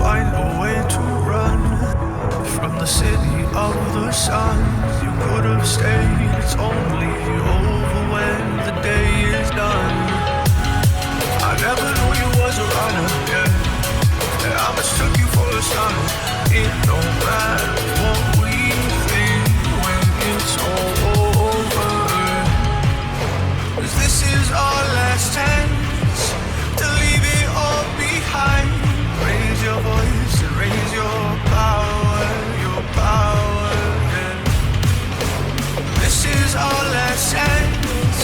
find a way to run from the city of the sun. You could have stayed, it's only over when the day is done. I never knew you was a runner, yeah. I mistook you for a son. It don't matter what we think when it's all over. 'Cause this is our last chance to leave it all behind. Raise your voice and raise your power, yeah. This is our last chance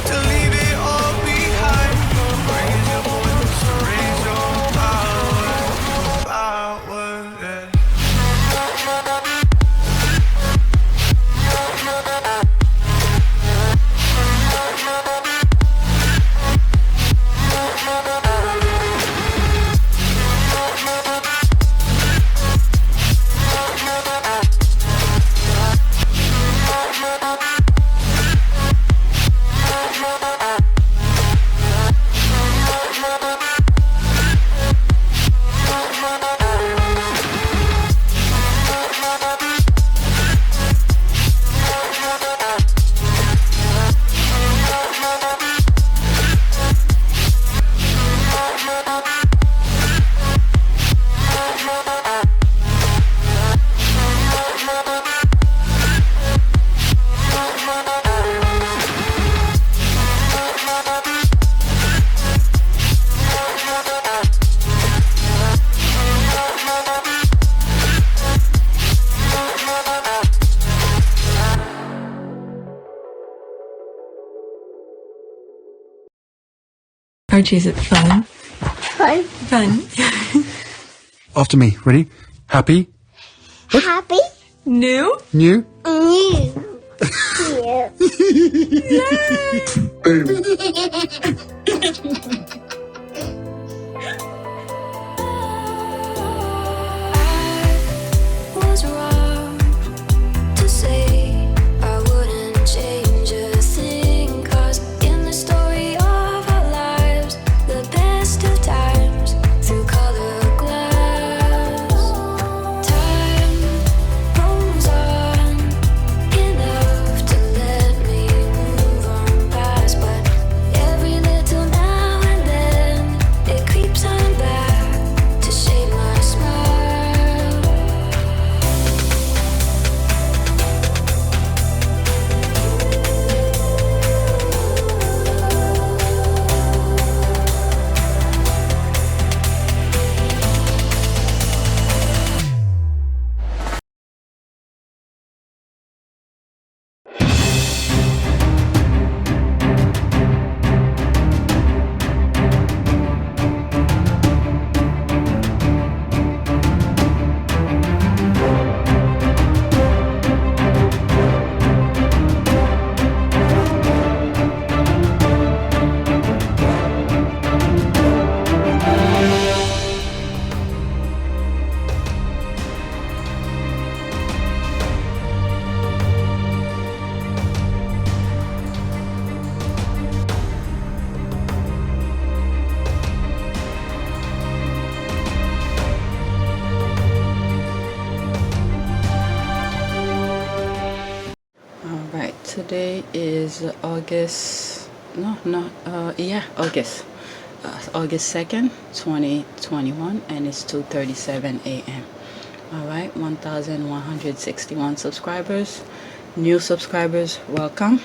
to leave it all behind. Raise your voice and raise your power, yeah. Archie, is it fun? Fun. Fun. After me. Ready? Happy? Happy. New? New? New. Was wrong to say I wouldn't change a thing, 'cause in the story of our lives, the best of times through color glass, time rolls on enough to let me move on past, but every little now and then it creeps on back to shape my smile. Alright, today is August, August. August 2nd, 2021, and it's 2:37 a.m. Alright, 1,161 subscribers. New subscribers, welcome.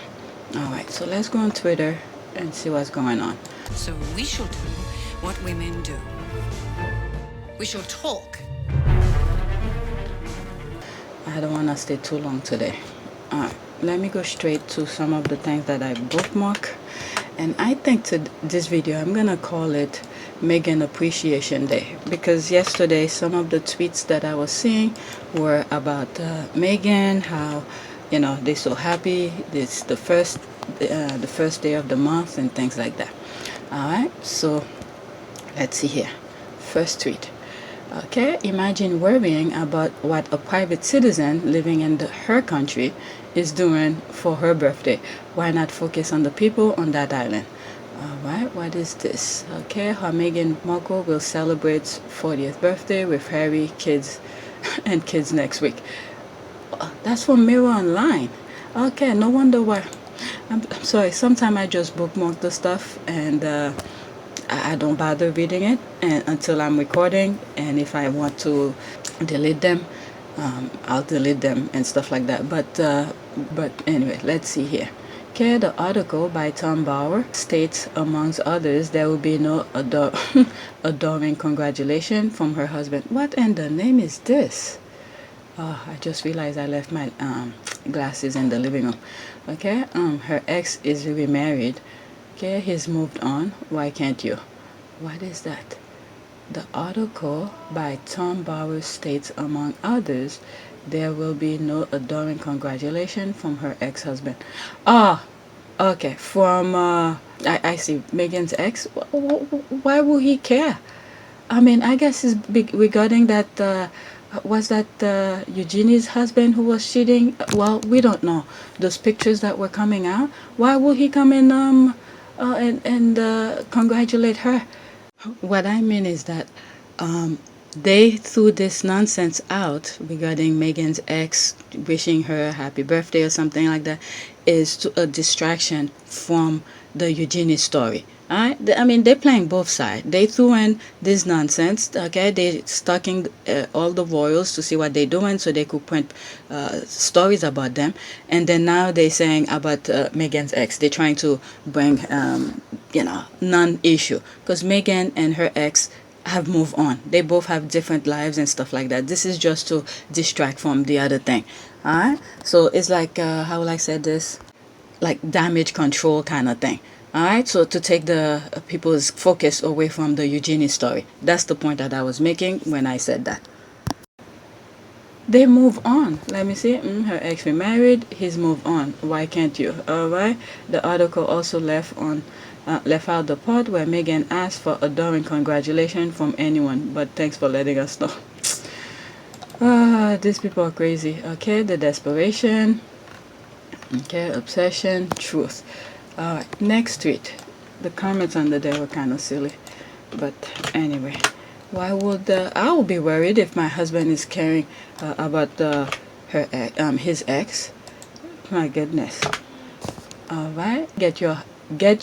Alright, so let's go on Twitter and see what's going on. So we shall do what women do. We shall talk. I don't want to stay too long today. Alright, let me go straight to some of the things that I bookmark. And I think to this video, I'm gonna call it Meghan Appreciation Day, because yesterday some of the tweets that I was seeing were about Meghan, how they're so happy. It's the first day of the month and things like that. All right, so let's see here. First tweet. Okay, imagine worrying about what a private citizen living in her country is doing for her birthday. Why not focus on the people on that island? All Alright, what is this? Okay, her Meghan Markle will celebrate 40th birthday with Harry, kids, and kids next week. That's from Mirror Online. Okay, no wonder why. I'm sorry, sometimes I just bookmark the stuff and I don't bother reading it until I'm recording, and if I want to delete them, I'll delete them and stuff like that. But anyway, let's see here. Okay, the article by Tom Bauer states, amongst others, there will be no adoring congratulation from her husband. What in the name is this? Oh, I just realized I left my glasses in the living room. Okay, her ex is remarried. Okay, he's moved on. Why can't you? What is that? The article by Tom Bauer states, among others, there will be no adoring congratulation from her ex-husband. Ah, okay. From I see Meghan's ex. Why would he care? I mean, I guess it's regarding that. Was that Eugenie's husband who was cheating? Well, we don't know. Those pictures that were coming out. Why would he come and congratulate her? What I mean is that they threw this nonsense out regarding Meghan's ex wishing her a happy birthday or something like that is a distraction from the Eugenie story. I mean, they're playing both sides. They threw in this nonsense, okay? They stalking all the royals to see what they're doing so they could print stories about them. And then now they're saying about Meghan's ex. They're trying to bring, non-issue. Because Meghan and her ex have moved on. They both have different lives and stuff like that. This is just to distract from the other thing. Alright? So it's like, how will I say this? Like damage control kind of thing. Alright, so to take the people's focus away from the Eugenie story. That's the point that I was making when I said that. They move on. Let me see. Her ex remarried. He's moved on. Why can't you? Alright. The article also left out the part where Meghan asked for adoring congratulations from anyone. But thanks for letting us know. These people are crazy. Okay, the desperation. Okay, obsession, truth. Alright, next tweet. The comments under there were kind of silly. But anyway, why would I will be worried if my husband is caring about his ex. My goodness. Alright, get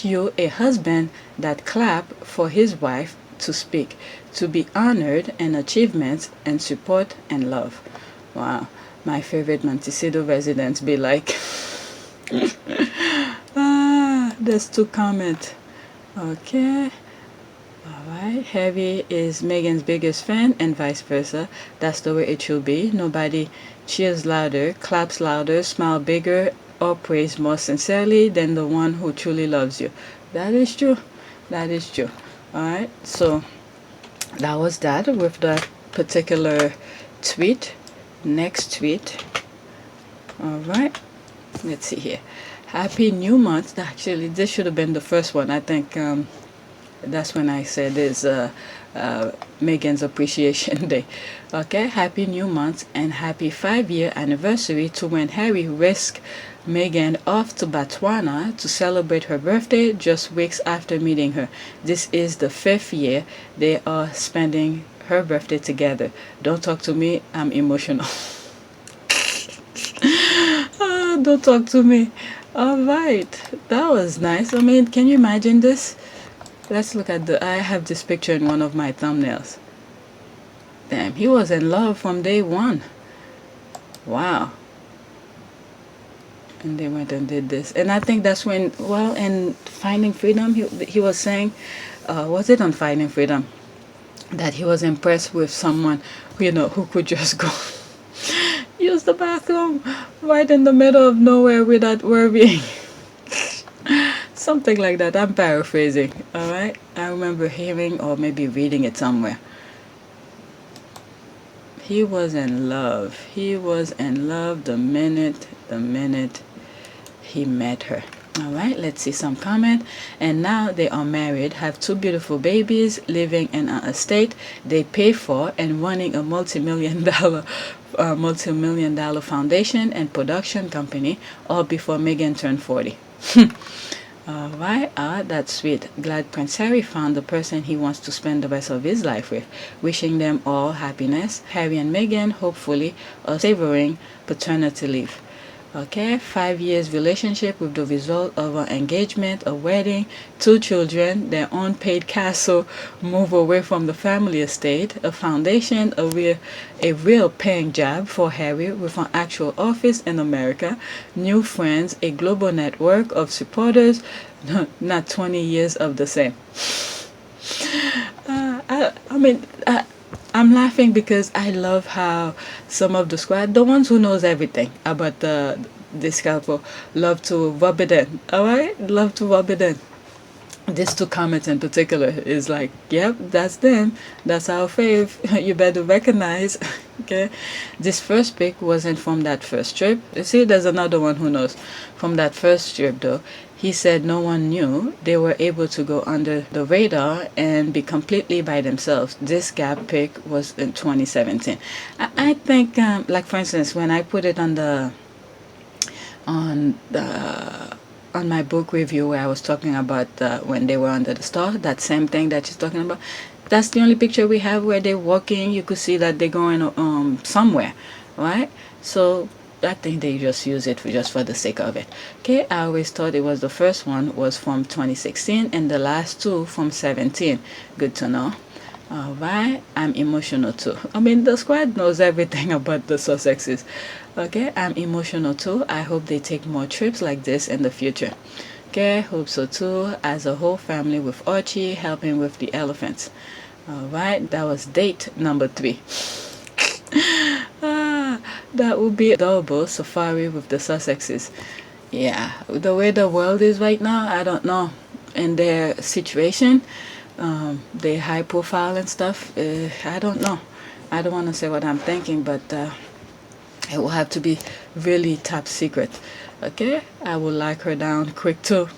you a husband that clap for his wife to speak, to be honored and achievements and support and love. Wow, my favorite Montecito residents be like. There's two comments. Okay. Alright. Harry is Meghan's biggest fan and vice versa. That's the way it should be. Nobody cheers louder, claps louder, smile bigger, or praise more sincerely than the one who truly loves you. That is true. That is true. Alright. So that was that with that particular tweet. Next tweet. Alright. Let's see here. Happy new month. Actually, this should have been the first one. I think that's when I said is Meghan's Appreciation Day. Okay, happy new month and happy 5-year anniversary to when Harry whisked Meghan off to Bostwana to celebrate her birthday just weeks after meeting her. This is the 5th year they are spending her birthday together. Don't talk to me, I'm emotional. Don't talk to me. Alright, that was nice. I mean, can you imagine this? Let's look at I have this picture in one of my thumbnails. Damn, he was in love from day one. Wow. And they went and did this. And I think that's when, well, in Finding Freedom, he was saying, was it on Finding Freedom? That he was impressed with someone, who could just go use the bathroom right in the middle of nowhere without worrying. Something like that. I'm paraphrasing. Alright? I remember hearing or maybe reading it somewhere. He was in love. He was in love the minute he met her. Alright, let's see some comment. And now they are married, have 2 beautiful babies, living in an estate they pay for, and running a multi-million dollar foundation and production company, all before Meghan turned 40. Alright, that's sweet. Glad Prince Harry found the person he wants to spend the rest of his life with. Wishing them all happiness. Harry and Meghan, hopefully, are savoring paternity leave. Okay, 5 years relationship with the result of an engagement, a wedding, 2 children, their own paid castle, move away from the family estate, a foundation, a real paying job for Harry with an actual office in America, new friends, a global network of supporters, not 20 years of the same. I'm laughing because I love how some of the squad, the ones who knows everything about this couple, love to rub it in. Alright? Love to rub it in. These 2 comments in particular is like, yep, that's them. That's our fave. You better recognize. Okay? This first pic wasn't from that first trip. You see, there's another one who knows. From that first trip though, he said no one knew. They were able to go under the radar and be completely by themselves. This gap pic was in 2017. I think, like for instance, when I put it on my book review where I was talking about when they were under the star, that same thing that she's talking about, that's the only picture we have where they're walking. You could see that they're going somewhere, right? So I think they just use it just for the sake of it. Okay, I always thought it was the first one was from 2016 and the last 2 from 17. Good to know. Alright, I'm emotional too. I mean, the squad knows everything about the Sussexes. Okay, I'm emotional too. I hope they take more trips like this in the future. Okay, hope so too. As a whole family with Archie helping with the elephants. Alright, that was date number 3. That would be adorable safari with the Sussexes. Yeah, the way the world is right now, I don't know. In their situation, they high profile and stuff. I don't know. I don't want to say what I'm thinking, but it will have to be really top secret. Okay, I will lock her down quick too.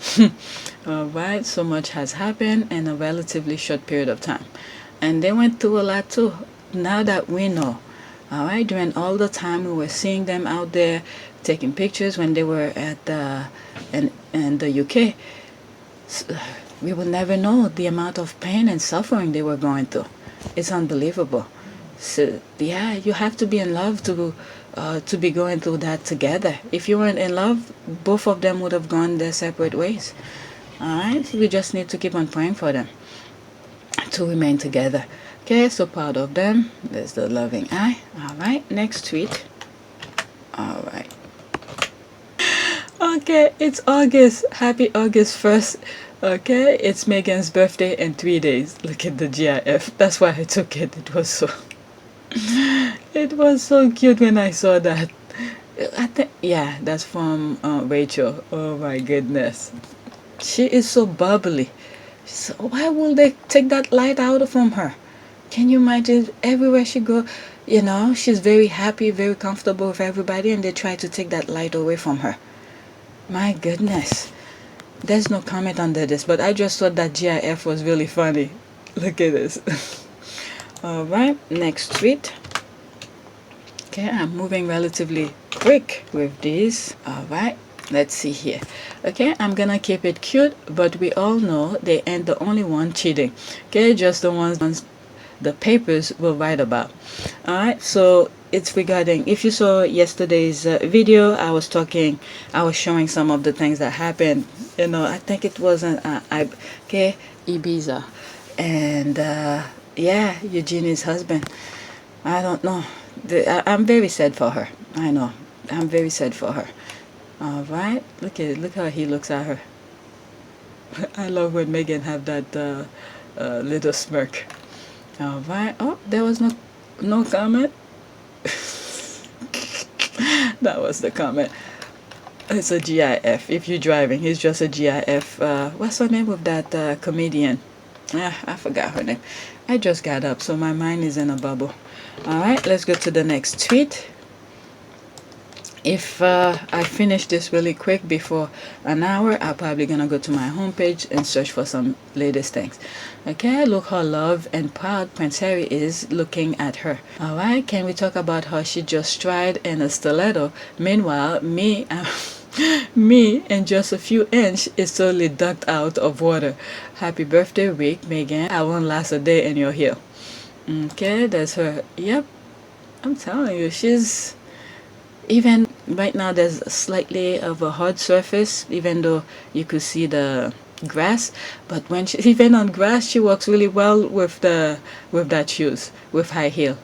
Alright, so much has happened in a relatively short period of time, and they went through a lot too. Now that we know. Alright, during all the time we were seeing them out there taking pictures when they were at in the UK, we will never know the amount of pain and suffering they were going through. It's unbelievable. So yeah, you have to be in love to be going through that together. If you weren't in love, both of them would have gone their separate ways. Alright, we just need to keep on praying for them to remain together. Okay, so proud of them. There's the loving eye. Alright, next tweet. Alright. Okay, it's August. Happy August 1st. Okay, it's Meghan's birthday in 3 days. Look at the GIF. That's why I took it. It was so it was so cute when I saw that. I think, yeah, that's from Rachel. Oh my goodness. She is so bubbly. So why will they take that light out from her? Can you imagine everywhere she go, you know, she's very happy, very comfortable with everybody, and they try to take that light away from her. My goodness. There's no comment under this, but I just thought that GIF was really funny. Look at this. Alright, next tweet. Okay, I'm moving relatively quick with these. Alright, let's see here. Okay, I'm gonna keep it cute, but we all know they ain't the only one cheating. Okay, just the ones the papers will write about. Alright, so it's regarding, if you saw yesterday's video, I was showing some of the things that happened. You know, I think it was Ibiza, and yeah, Eugenie's husband. I don't know. I'm very sad for her. I know. I'm very sad for her. Alright, look how he looks at her. I love when Meghan have that little smirk. Alright. Oh, there was no comment. That was the comment. It's a GIF. If you're driving, it's just a GIF. What's her name of that comedian? I forgot her name. I just got up, so my mind is in a bubble. Alright, let's go to the next tweet. If I finish this really quick before an hour, I'm probably gonna go to my homepage and search for some latest things. Okay, look how loved and proud Prince Harry is looking at her. Alright, can we talk about how she just stride in a stiletto? Meanwhile, me, Me and just a few inch is totally ducked out of water. Happy birthday week, Meghan. I won't last a day in your heel. Okay, that's her. Yep, I'm telling you, she's even right now. There's slightly of a hard surface, even though you could see the grass. But when she even on grass, she works really well with the with that shoes with high heel.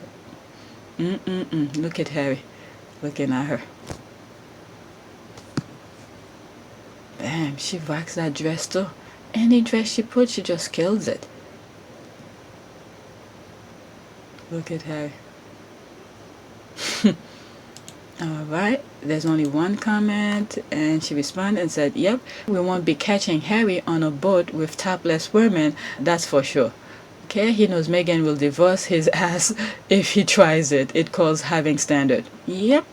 Look at Harry, looking at her. Bam, she rocks that dress too. Any dress she puts, she just kills it. Look at her. Alright, there's only one comment, and she responded and said, yep, we won't be catching Harry on a boat with topless women, that's for sure. Okay, he knows Meghan will divorce his ass if he tries it. It calls having standard. Yep,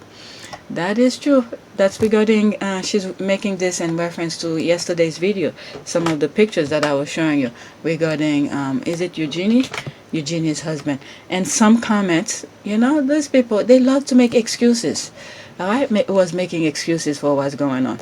that is true. That's regarding, she's making this in reference to yesterday's video. Some of the pictures that I was showing you regarding, is it Eugenie? Eugenie's husband. And some comments, you know, those people, they love to make excuses. Alright, was making excuses for what's going on.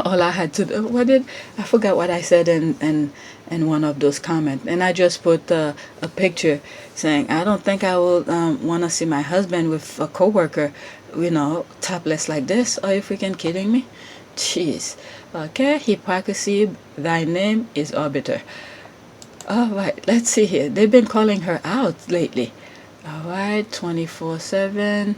All I had to do, I forgot what I said in one of those comments, and I just put a picture saying I don't think I will want to see my husband with a coworker, you know, topless like this. Are you freaking kidding me? Jeez. Okay, hypocrisy, thy name is arbiter. Alright, let's see here. They've been calling her out lately. Alright, 24/7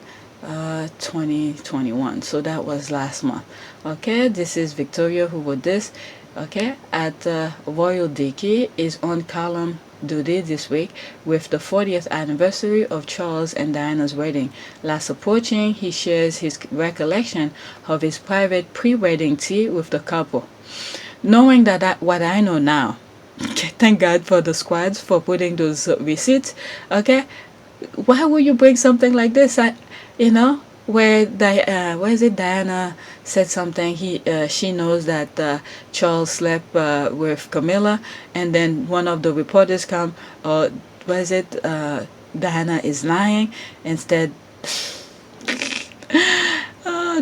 2021, so that was last month. Okay, this is Victoria who wrote this. Okay, at Royal Dickey is on column duty this week with the 40th anniversary of Charles and Diana's wedding. Last approaching, he shares his recollection of his private pre-wedding tea with the couple. Knowing that what I know now, thank God for the squads for putting those receipts. Okay, why would you bring something like this? You know, where Diana said something. She knows that Charles slept with Camilla, and then one of the reporters come. Diana is lying. Instead,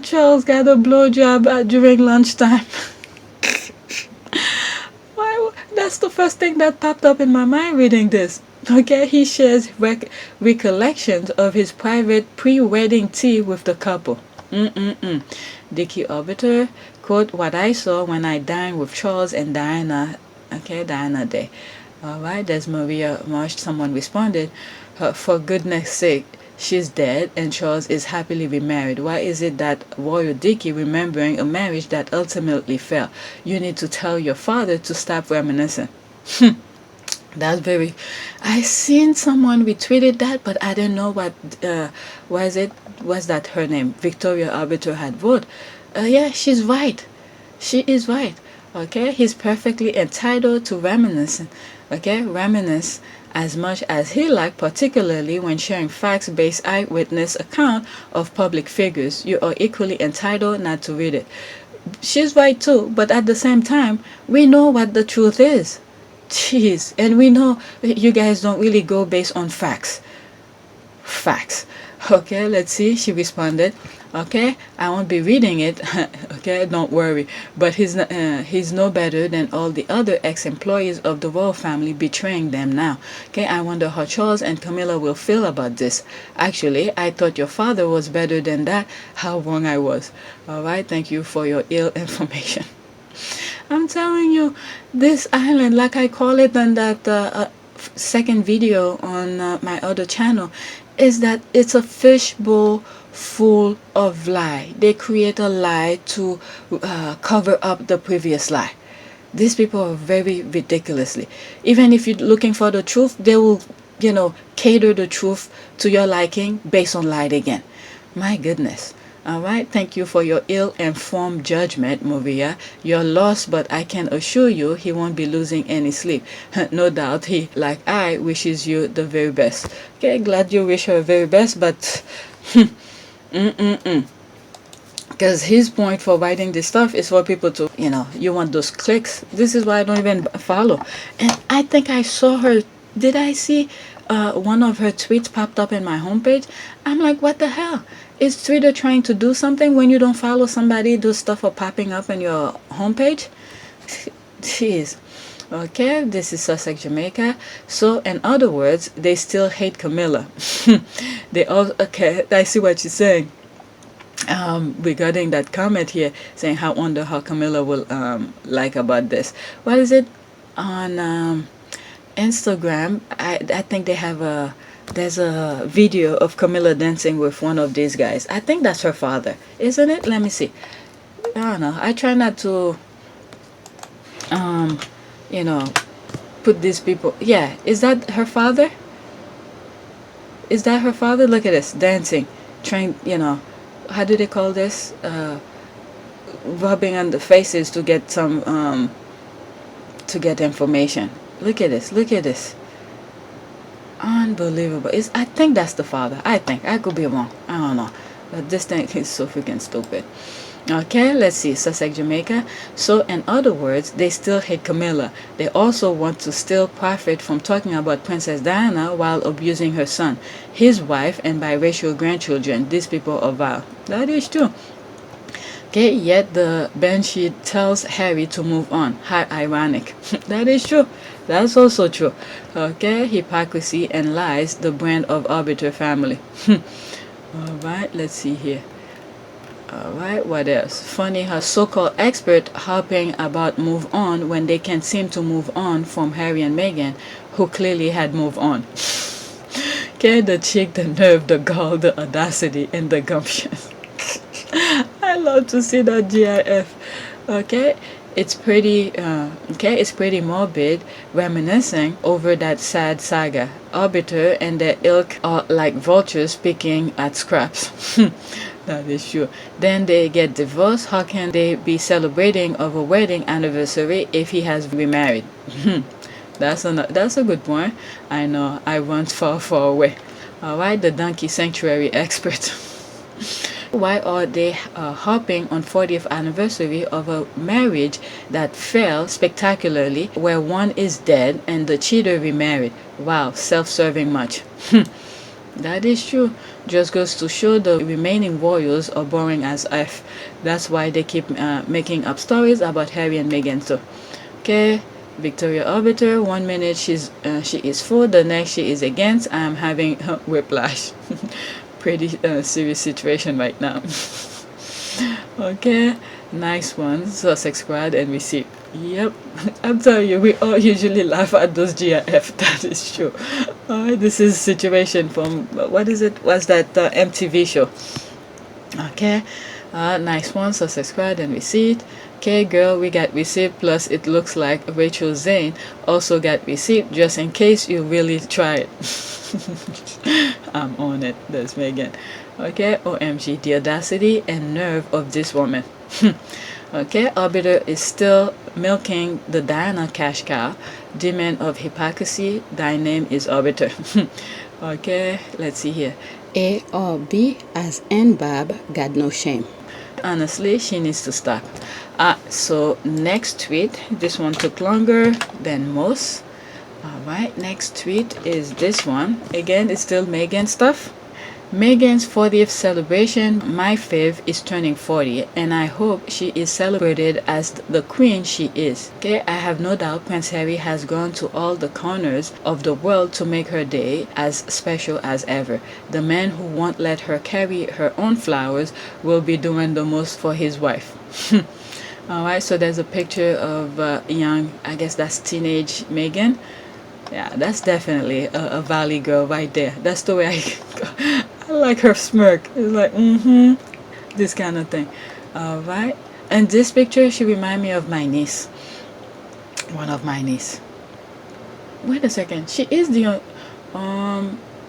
Charles got a blowjob during lunchtime. Why? That's the first thing that popped up in my mind reading this. Okay, he shares recollections of his private pre-wedding tea with the couple. Dickey Arbiter, quote, what I saw when I dined with Charles and Diana. Okay, Diana Day. Alright, there's Maria Marsh. Someone responded, for goodness sake, she's dead and Charles is happily remarried. Why is it that Royal Dickey remembering a marriage that ultimately fell? You need to tell your father to stop reminiscing. That's very. I seen someone retweeted that, but I didn't know what was that her name? Victoria Arbiter had wrote. Yeah, she's right. She is right. Okay, he's perfectly entitled to reminisce. Okay, reminisce as much as he liked, particularly when sharing facts-based eyewitness account of public figures. You are equally entitled not to read it. She's right too, but at the same time, we know what the truth is. Jeez, and we know you guys don't really go based on facts. Okay, let's see. She responded, okay, I won't be reading it. Okay, don't worry, but he's no better than all the other ex-employees of the royal family betraying them now. Okay, I wonder how Charles and Camilla will feel about this. Actually, I thought your father was better than that. How wrong I was. Alright, thank you for your ill information. I'm telling you, this island, like I call it in that second video on my other channel, is that it's a fishbowl full of lie. They create a lie to cover up the previous lie. These people are very ridiculously. Even if you're looking for the truth, they will, you know, cater the truth to your liking based on lie again. My goodness. Alright, thank you for your ill-informed judgment, Maria. You're lost, but I can assure you he won't be losing any sleep. No doubt he, like I, wishes you the very best. Okay, glad you wish her very best, but because his point for writing this stuff is for people to, you know, you want those clicks. This is why I don't even follow. And I think I saw her. Did I see one of her tweets popped up in my homepage. I'm like, what the hell? Is Twitter trying to do something when you don't follow somebody? Those stuff are popping up in your homepage. Jeez. Okay, this is Sussex, Jamaica. So, in other words, they still hate Camilla. They all okay. I see what you're saying. Regarding that comment here, saying how wonder how Camilla will like about this. What is it on Instagram? I think they have there's a video of Camilla dancing with one of these guys. I think that's her father, isn't it? Let me see. I don't know. I try not to you know, put these people. Yeah, is that her father? Is that her father? Look at this, dancing, trying, you know, how do they call this? Rubbing on the faces to get some to get information. Look at this, look at this. Unbelievable. I think that's the father. I think. I could be wrong. I don't know. But this thing is so freaking stupid. Okay, let's see. Sussex, Jamaica. So, in other words, they still hate Camilla. They also want to still profit from talking about Princess Diana while abusing her son, his wife, and biracial grandchildren. These people are vile. That is true. Okay, yet the Banshee tells Harry to move on. How ironic. That is true. That's also true. Okay, hypocrisy and lies, the brand of arbiter family. Alright, let's see here. Alright, what else? Funny how so-called expert harping about move on when they can't seem to move on from Harry and Meghan, who clearly had moved on. Okay, the cheek, the nerve, the gall, the audacity, and the gumption. I love to see that GIF. Okay, it's pretty it's pretty morbid, reminiscing over that sad saga. Arbiter and their ilk are like vultures picking at scraps. That is true. Then they get divorced. How can they be celebrating of a wedding anniversary if he has remarried? That's a good point. I know. I went far away. Alright, the donkey sanctuary expert. Why are they harping on 40th anniversary of a marriage that failed spectacularly, where one is dead and the cheater remarried? Wow, self-serving much. That is true. Just goes to show the remaining royals are boring as F. That's why they keep making up stories about Harry and Meghan too. Okay, Victoria Arbiter. 1 minute she is for, the next she is against. I am having whiplash. Pretty serious situation right now. Okay, nice one. Sussex squad and receipt. Yep, I'm telling you, we all usually laugh at those GIF. That is true. This is situation from what is it? Was that MTV show? Okay, nice one. Sussex squad and receipt. Okay, girl, we got receipt. Plus, it looks like Rachel Zane also got receipt, just in case you really try it. I'm on it. That's Meghan. Okay, OMG, the audacity and nerve of this woman. Okay, Arbiter is still milking the Diana cash cow. Demon of hypocrisy, thy name is Arbiter. Okay, let's see here. A or B as in Bab, got no shame. Honestly, she needs to stop. So next tweet, this one took longer than most. Alright, next tweet is this one. Again, it's still Meghan stuff. Meghan's 40th celebration. My fave is turning 40, and I hope she is celebrated as the queen she is. Okay, I have no doubt Prince Harry has gone to all the corners of the world to make her day as special as ever. The man who won't let her carry her own flowers will be doing the most for his wife. Alright, so there's a picture of young, I guess that's teenage Meghan. Yeah, that's definitely a valley girl right there. That's the way I like her smirk. It's like, this kind of thing. Alright. And this picture, she reminds me of my niece. One of my niece. Wait a second. She is the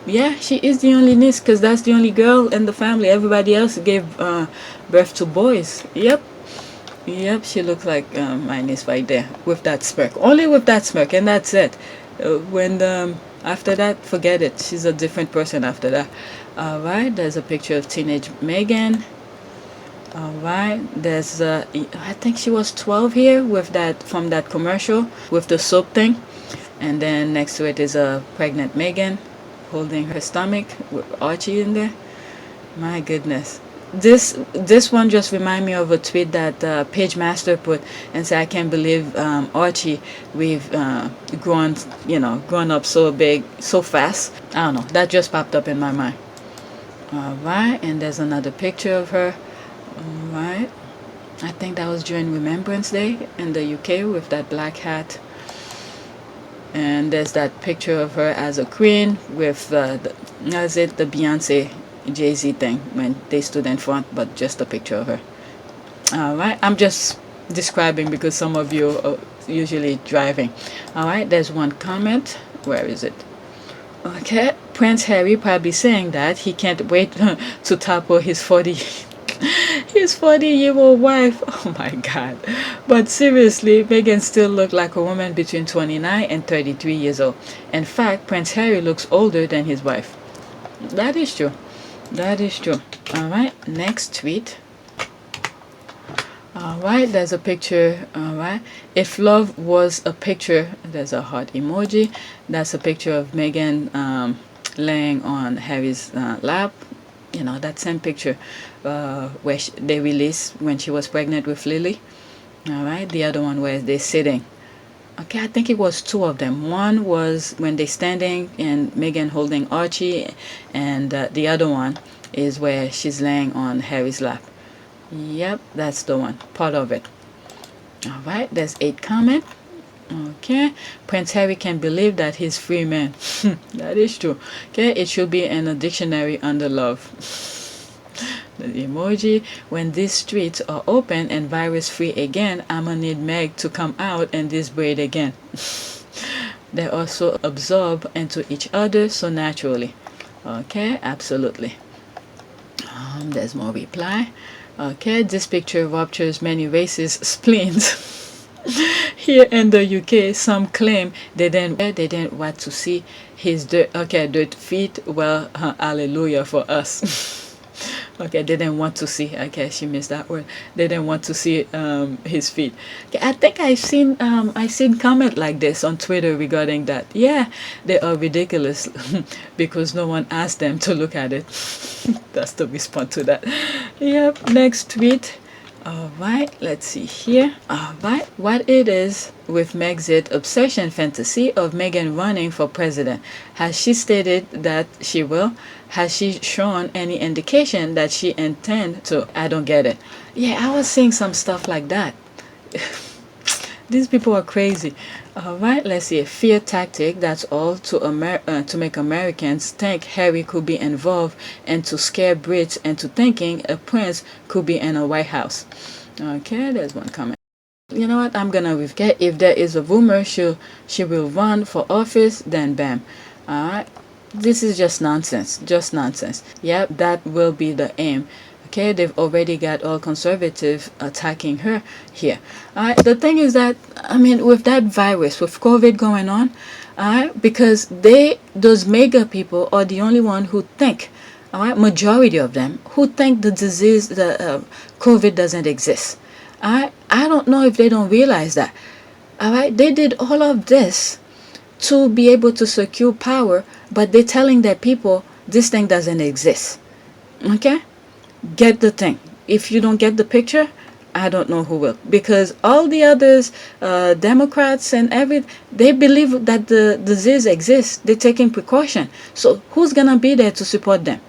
yeah, she is the only niece, because that's the only girl in the family. Everybody else gave birth to boys. Yep, she looks like my niece right there with that smirk. Only with that smirk, and that's it. After that, forget it. She's a different person after that. Alright, there's a picture of teenage Meghan. Alright, there's I think she was 12 here with that, from that commercial with the soap thing. And then next to it is a pregnant Meghan. holding her stomach with Archie in there. My goodness. This one just remind me of a tweet that Page Master put and said, "I can't believe Archie, we've grown up so big so fast." I don't know. That just popped up in my mind. All right, and there's another picture of her. All right, I think that was during Remembrance Day in the UK with that black hat. And there's that picture of her as a queen with the Beyonce Jay-Z thing when they stood in front, but just a picture of her. Alright, I'm just describing because some of you are usually driving. Alright, there's one comment. Where is it? Okay, Prince Harry probably saying that he can't wait to topple his 40-year-old wife. Oh my god. But seriously, Meghan still looked like a woman between 29 and 33 years old. In fact, Prince Harry looks older than his wife. That is true. That is true. Alright, next tweet. Alright, there's a picture. Alright, if love was a picture, there's a heart emoji. That's a picture of Meghan laying on Harry's lap. You know, that same picture where they released when she was pregnant with Lily. Alright, the other one where they're sitting. Okay, I think it was two of them. One was when they're standing and Meghan holding Archie, and the other one is where she's laying on Harry's lap. Yep, that's the one, part of it. All right, there's 8 comment. Okay, Prince Harry can believe that he's free man. That is true. Okay, it should be in a dictionary under love. The emoji, when these streets are open and virus free again, I'ma need Meg to come out and this braid again. They also absorb into each other so naturally. Okay, absolutely. There's more reply. Okay, this picture ruptures many races' spleens. Here in the UK, some claim they didn't want to see his dirt feet. Well, hallelujah for us. Okay, they didn't want to see. Okay, she missed that word. They didn't want to see his feet. Okay, I think I seen comment like this on Twitter regarding that. Yeah, they are ridiculous because no one asked them to look at it. That's the response to that. Yep. Next tweet. All right, let's see here. All right, what it is with Megxit obsession fantasy of Meghan running for president? Has she stated that she will? Has she shown any indication that she intends to? I don't get it. Yeah, I was seeing some stuff like that. These people are crazy. All right, let's see. A fear tactic, that's all, to make Americans think Harry could be involved and to scare Brits into thinking a prince could be in a White House. Okay, there's one comment. You know what? I'm gonna forget. If there is a rumor she will run for office, then bam. All right, this is just nonsense. Just nonsense. Yep, that will be the aim. Okay, they've already got all conservatives attacking her here. The thing is that, I mean, with that virus, with COVID going on, because those mega people are the only one who think, majority of them, who think the disease, the COVID doesn't exist. I don't know if they don't realize that. They did all of this to be able to secure power, but they're telling their people this thing doesn't exist. Okay? Get the thing. If you don't get the picture, I don't know who will, because all the others, Democrats and they believe that the disease exists. They're taking precaution. So who's gonna be there to support them?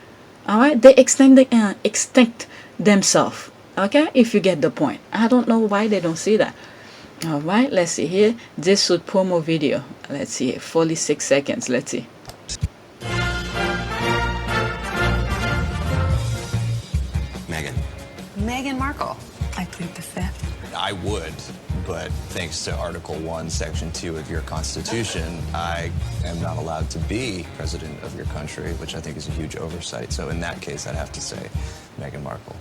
All right, they extinct themselves. Okay, if you get the point. I don't know why they don't see that. All right, let's see here. This should promo video. Let's see, 46 seconds. Let's see. Meghan Markle. I plead the fifth. I would, but thanks to Article 1, Section 2 of your Constitution, I am not allowed to be president of your country, which I think is a huge oversight. So in that case, I'd have to say Meghan Markle.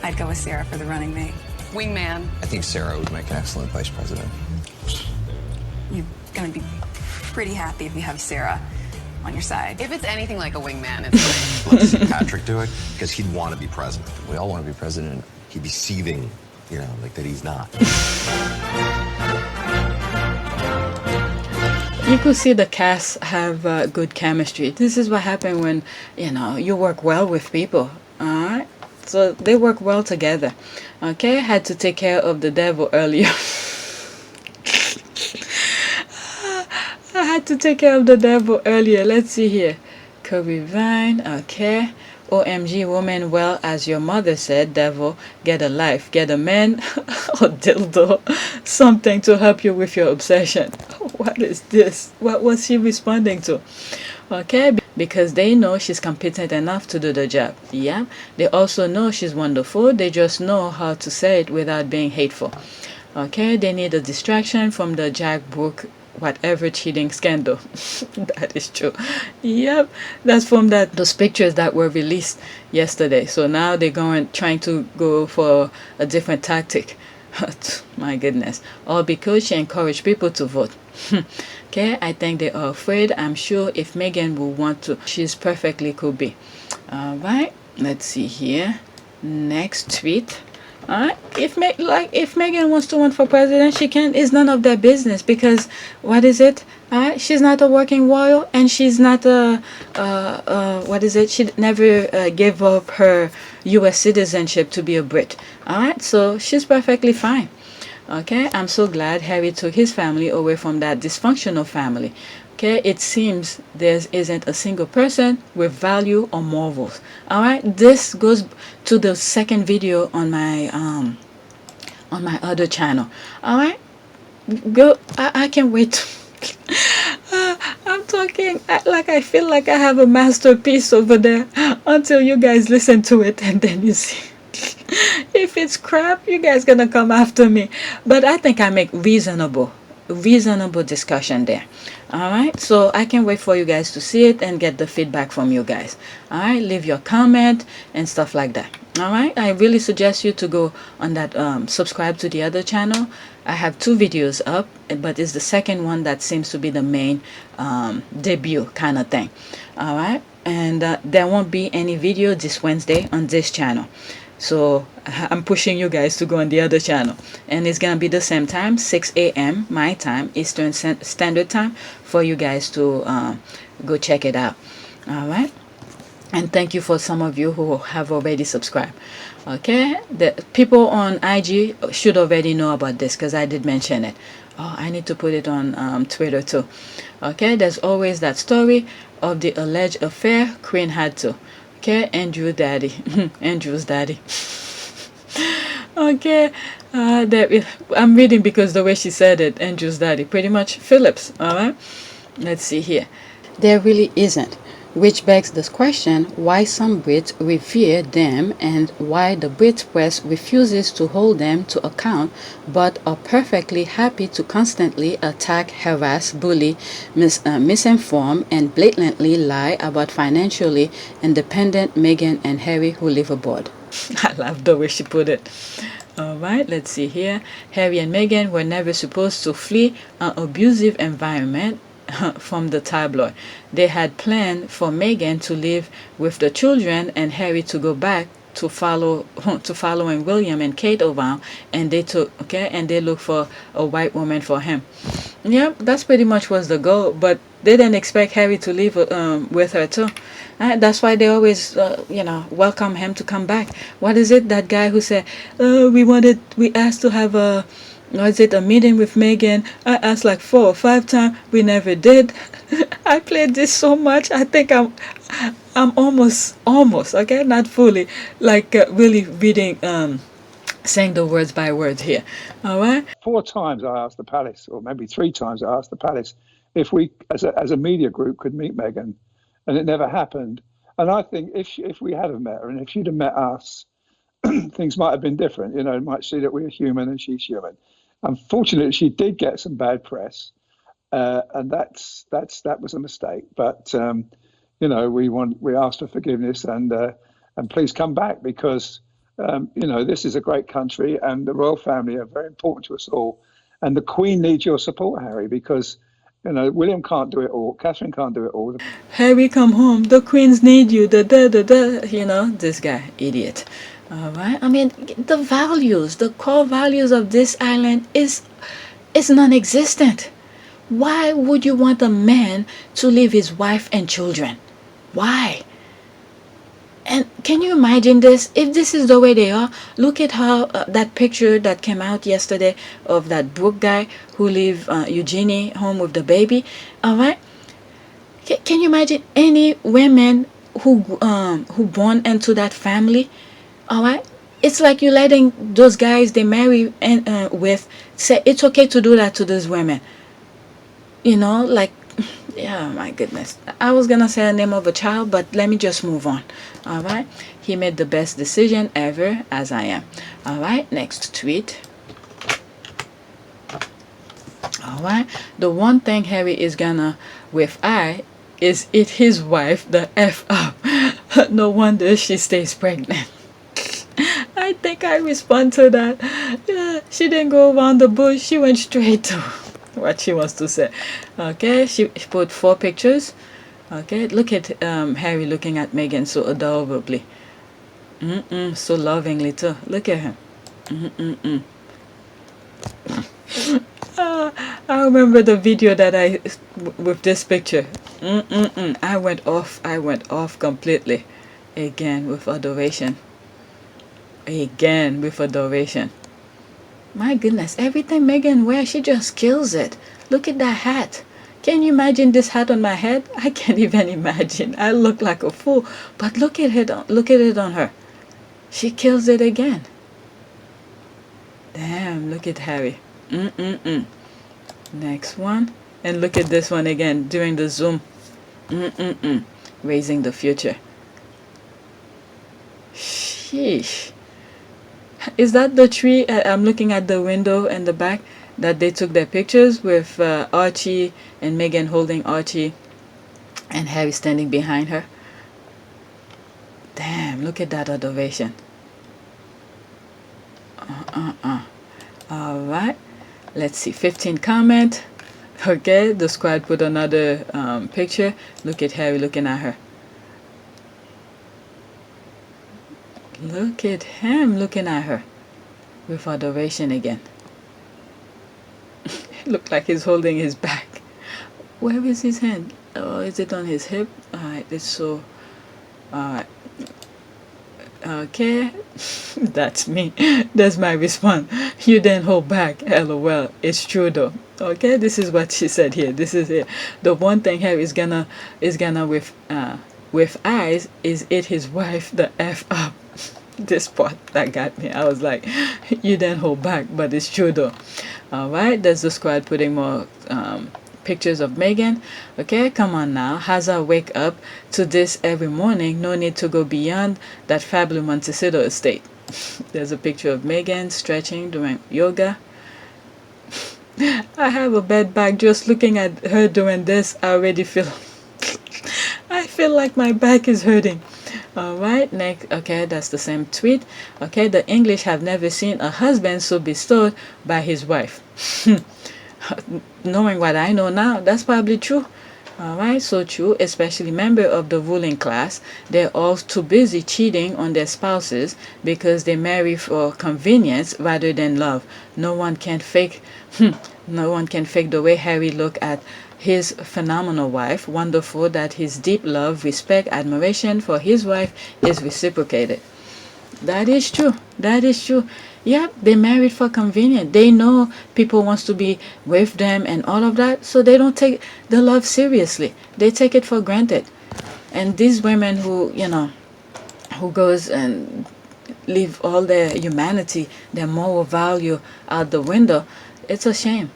I'd go with Sarah for the running mate. Wingman. I think Sarah would make an excellent vice president. You're gonna be pretty happy if you have Sarah on your side. If it's anything like a wingman, it's great. Let's see Patrick do it, because he'd want to be president. We all want to be president. He'd be seething, like that he's not. You could see the cast have good chemistry. This is what happened when, you know, you work well with people. Alright? So they work well together. Okay, had to take care of the devil earlier. I had to take care of the devil earlier. Let's see here. Kobe Vine, okay. OMG, woman, well, as your mother said, devil, get a life, get a man or dildo, something to help you with your obsession. What is this? What was she responding to? Okay, because they know she's competent enough to do the job. Yeah, they also know she's wonderful. They just know how to say it without being hateful. Okay, they need a distraction from the Jack Brooke whatever cheating scandal. That is true. Yep, that's from those pictures that were released yesterday. So now they're trying to go for a different tactic. My goodness, all because she encouraged people to vote. Okay, I think they are afraid. I'm sure if Meghan will want to, she's perfectly could be. All right, let's see here. Next tweet. If Meghan wants to run for president, she can. It's none of their business, because what is it? She's not a working royal, and she's not a what is it? She never gave up her U.S. citizenship to be a Brit. So she's perfectly fine. Okay, I'm so glad Harry took his family away from that dysfunctional family. Okay, it seems there isn't a single person with value or morals. All right, this goes to the second video on my other channel. All right, go. I can't wait. I'm talking like I feel like I have a masterpiece over there until you guys listen to it, and then you see. If it's crap, you guys gonna come after me. But I think I make reasonable discussion there. All right, so I can wait for you guys to see it and get the feedback from you guys. All right, leave your comment and stuff like that. All right, I really suggest you to go on that subscribe to the other channel. I have 2 videos up, but it's the second one that seems to be the main debut kind of thing. All right, and there won't be any video this Wednesday on this channel. So I'm pushing you guys to go on the other channel, and it's gonna be the same time, 6 a.m. my time, Eastern Standard Time, for you guys to go check it out. All right, and thank you for some of you who have already subscribed. Okay, the people on IG should already know about this, because I did mention it. Oh, I need to put it on Twitter too. Okay, there's always that story of the alleged affair Queen had to. Okay, Andrew's daddy. Okay, I'm reading because the way she said it, Andrew's daddy, pretty much Phillips. All right, let's see here. There really isn't, which begs this question: why some Brits revere them, and why the Brits press refuses to hold them to account, but are perfectly happy to constantly attack, harass, bully, misinform, and blatantly lie about financially independent Meghan and Harry who live abroad. I love the way she put it. All right, let's see here. Harry and Meghan were never supposed to flee an abusive environment from the tabloid. They had planned for Meghan to live with the children and Harry to go back to following William and Kate around, and they looked for a white woman for him. Yeah, that's pretty much was the goal, but they didn't expect Harry to live with her too. That's why they always welcome him to come back. What is it, that guy who said we asked to have a meeting with Meghan? I asked like 4 or 5 times. We never did. I played this so much. I think I'm almost, okay, not fully, like really reading, saying the words by words here. All right. 4 times I asked the palace, or maybe 3 times I asked the palace if we, as a media group, could meet Meghan, and it never happened. And I think if we had have met her, and if she'd have met us, things might have been different. You might see that we're human and she's human. Unfortunately, she did get some bad press, and that was a mistake. But we asked for forgiveness, and please come back, because this is a great country, and the royal family are very important to us all. And the Queen needs your support, Harry, because William can't do it all, Catherine can't do it all. Harry, come home. The Queens need you. This guy, idiot. All right. I mean, the core values of this island is non-existent. Why would you want a man to leave his wife and children? Why? And can you imagine this? If this is the way they are, look at how that picture that came out yesterday of that Brooke guy who leave Eugenie home with the baby. All right. Can you imagine any women who born into that family? All right. It's like you letting those guys they marry and with say it's okay to do that to those women. You know, like, yeah, my goodness. I was gonna say the name of a child, but let me just move on. All right. He made the best decision ever, as I am. All right. Next tweet. All right. The one thing Harry is gonna with is eat his wife the F up. No wonder she stays pregnant. I think I respond to that. Yeah, she didn't go around the bush. She went straight to what she wants to say. Okay, she put 4 pictures. Okay, look at Harry looking at Meghan so adorably. So lovingly too. Look at him. I remember the video that with this picture. I went off completely. Again with adoration. My goodness, everything Meghan wears, she just kills it. Look at that hat. Can you imagine this hat on my head? I can't even imagine. I look like a fool. But look at it on her. She kills it again. Damn, look at Harry. Next one. And look at this one again during the Zoom. Raising the future. Sheesh. Is that the tree? I'm looking at the window in the back that they took their pictures with Archie and Meghan holding Archie and Harry standing behind her. Damn, look at that adoration. All right. Let's see. 15 comment. Okay, the squad put another picture. Look at Harry looking at her. Look at him looking at her with adoration again. Look like he's holding his back. Where is his hand? Oh, is it on his hip? Alright, it's so... Alright. Okay. That's me. That's my response. You didn't hold back. LOL. It's true though. Okay, this is what she said here. This is it. The one thing Harry is gonna with eyes is eat his wife the F up. This part that got me. I was like, you didn't hold back, but it's true though. Alright, there's the squad putting more pictures of Meghan. Okay, come on now. Hazard wake up to this every morning. No need to go beyond that fabulous Montecito estate. There's a picture of Meghan stretching, doing yoga. I have a bad back just looking at her doing this. I already feel I feel like my back is hurting. Alright, next. Okay, that's the same tweet. Okay, the English have never seen a husband so bestowed by his wife. Knowing what I know now, that's probably true. Alright, so true, especially member of the ruling class. They're all too busy cheating on their spouses because they marry for convenience rather than love. No one can fake the way Harry look at his phenomenal wife. Wonderful that his deep love, respect, admiration for his wife is reciprocated. That is true. Yep, they married for convenience. They know people wants to be with them and all of that, so they don't take the love seriously. They take it for granted. And these women who, who goes and leave all their humanity, their moral value out the window, it's a shame.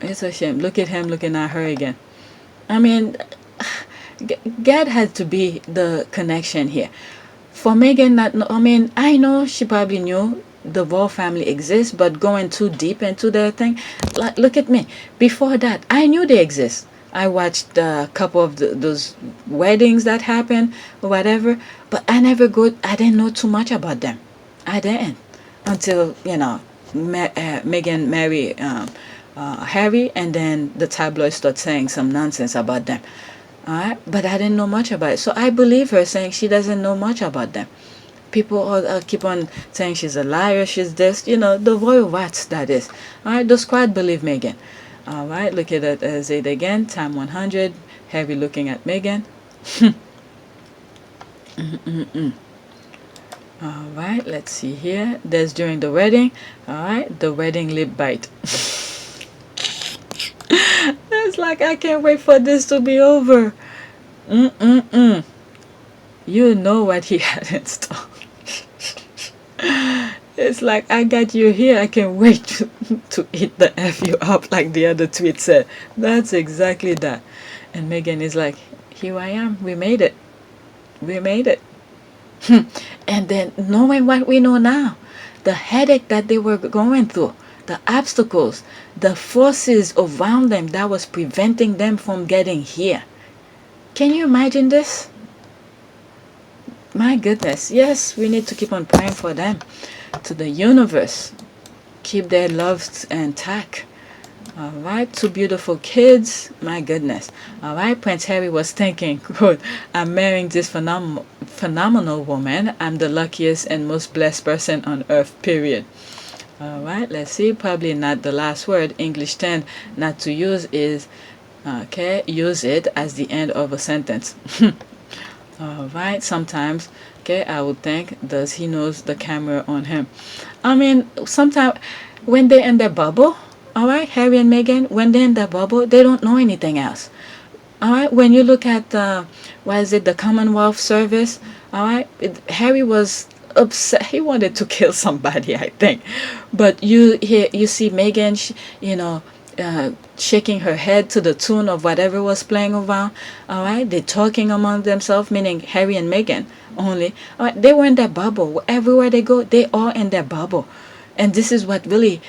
It's a shame. Look at him looking at her again. I mean, God had to be the connection here. For Meghan, I know she probably knew the royal family exists, but going too deep into their thing, like, look at me. Before that, I knew they exist. I watched a couple of those weddings that happened or whatever, but I didn't know too much about them. I didn't until, Meghan married Harry, and then the tabloids start saying some nonsense about them. Alright, but I didn't know much about it, so I believe her saying she doesn't know much about them. People all keep on saying she's a liar, she's this, the royal rats, that is. Alright, the squad believe Meghan. All right, look at it as it again, time 100. Harry looking at Meghan. All right, let's see here. There's during the wedding. All right, the wedding lip bite. It's like, I can't wait for this to be over. You know what he had in store. It's like, I got you here. I can't wait to eat the F you up, like the other tweet said. That's exactly that. And Meghan is like, here I am. We made it. We made it. And then knowing what we know now, the headache that they were going through, the obstacles, the forces around them that was preventing them from getting here. Can you imagine this? My goodness. Yes, we need to keep on praying for them. To the universe. Keep their loves intact. All right, 2 beautiful kids. My goodness. All right, Prince Harry was thinking, good, I'm marrying this phenomenal woman. I'm the luckiest and most blessed person on earth, period. All right, let's see. Probably not the last word. English 10 not to use is, okay, use it as the end of a sentence. All right, sometimes, okay, I would think, does he knows the camera on him? I mean, sometimes when they're in their bubble, all right, Harry and Meghan, when they're in their bubble, they don't know anything else. All right, when you look at, what is it, the Commonwealth Service, all right, Harry was upset. He wanted to kill somebody, I think. But you see Meghan, you know, shaking her head to the tune of whatever was playing around. All right, they're talking among themselves, meaning Harry and Meghan only. All right, they were in their bubble. Everywhere they go, they are in their bubble. And this is what really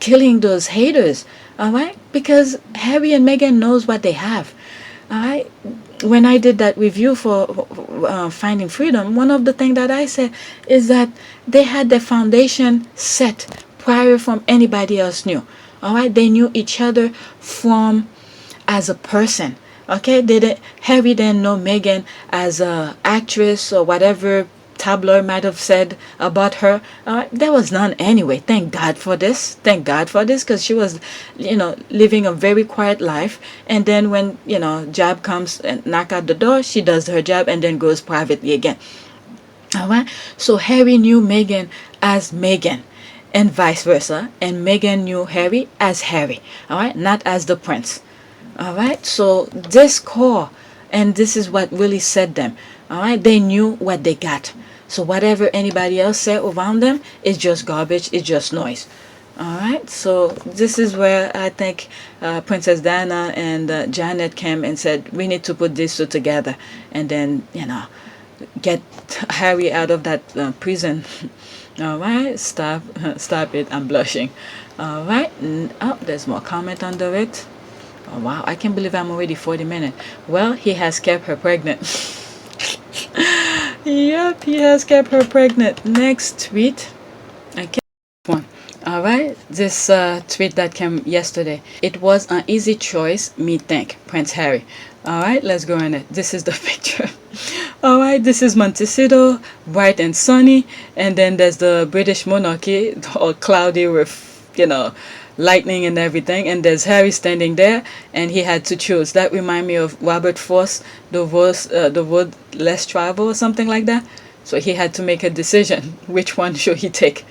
killing those haters. All right, because Harry and Meghan knows what they have. All right, when I did that review for Finding Freedom, one of the things that I said is that they had their foundation set prior from anybody else knew. All right, they knew each other from as a person. Okay, Harry didn't know Meghan as a actress or whatever tabloid might have said about her. All right, there was none anyway. Thank God for this. Thank God for this, because she was, you know, living a very quiet life. And then when, you know, job comes and knock at the door, she does her job and then goes privately again. All right, so Harry knew Meghan as Meghan, and vice versa, and Meghan knew Harry as Harry, all right, not as the prince. All right, so this core, and this is what really set them. All right, they knew what they got. So whatever anybody else said around them is just garbage, it's just noise. All right, so this is where I think Princess Diana and Janet came and said, we need to put these two together and then, you know, get Harry out of that prison. All right, stop it, I'm blushing. All right, oh, there's more comment under it. Oh wow, I can't believe I'm already 40 minutes. Well, he has kept her pregnant. Yep, he has kept her pregnant. Next tweet. Okay, one. All right, this tweet that came yesterday. It was an easy choice, me think, Prince Harry. All right, let's go in it. This is the picture. All right, this is Montecito, bright and sunny, and then there's the British monarchy, all cloudy with, you know, lightning and everything, and there's Harry standing there, and he had to choose. That remind me of Robert Frost, the road less traveled or something like that. So he had to make a decision. Which one should he take?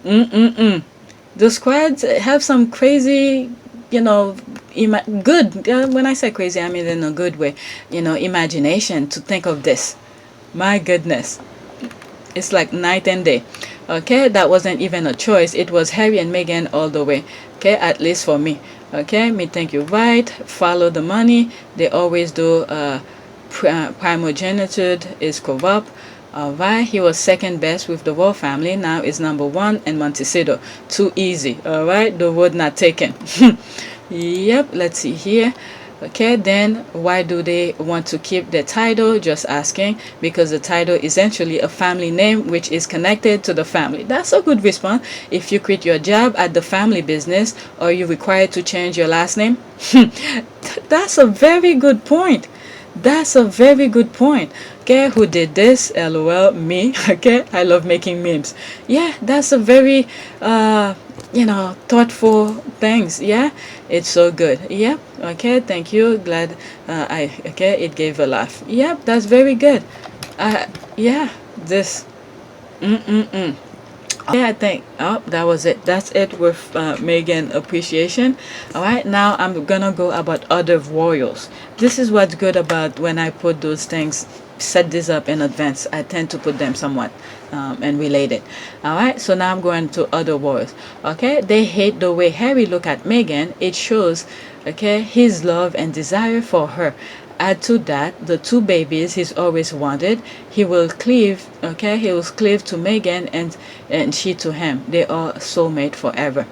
The squads have some crazy, you know, good. When I say crazy, I mean in a good way. You know, imagination to think of this. My goodness, it's like night and day. Okay, that wasn't even a choice. It was Harry and Meghan all the way. Okay, at least for me. Okay, me think you're right. Follow the money. They always do. Primogeniture is corrupt. Alright, he was second best with the royal family. Now is number 1 and Montecito. Too easy. Alright, the word not taken. Yep, let's see here. Okay, then why do they want to keep the title? Just asking. Because the title is essentially a family name which is connected to the family. That's a good response. If you quit your job at the family business, are you required to change your last name? That's a very good point. That's a very good point. Okay, who did this? LOL, me. Okay, I love making memes. Yeah, that's a very thoughtful things. Yeah, it's so good. Yep. Okay, thank you. Glad it gave a laugh. Yep, that's very good. Yeah, this. Okay, I think, oh, that was it. That's it with Meghan appreciation. All right, now I'm gonna go about other royals. This is what's good about when I put those things, set this up in advance. I tend to put them somewhat and related. All right, so now I'm going to other royals. Okay, they hate the way Harry look at Meghan. It shows, okay, his love and desire for her. Add to that the two babies he's always wanted. He will cleave, okay, he will cleave to Meghan and she to him. They are soulmate forever.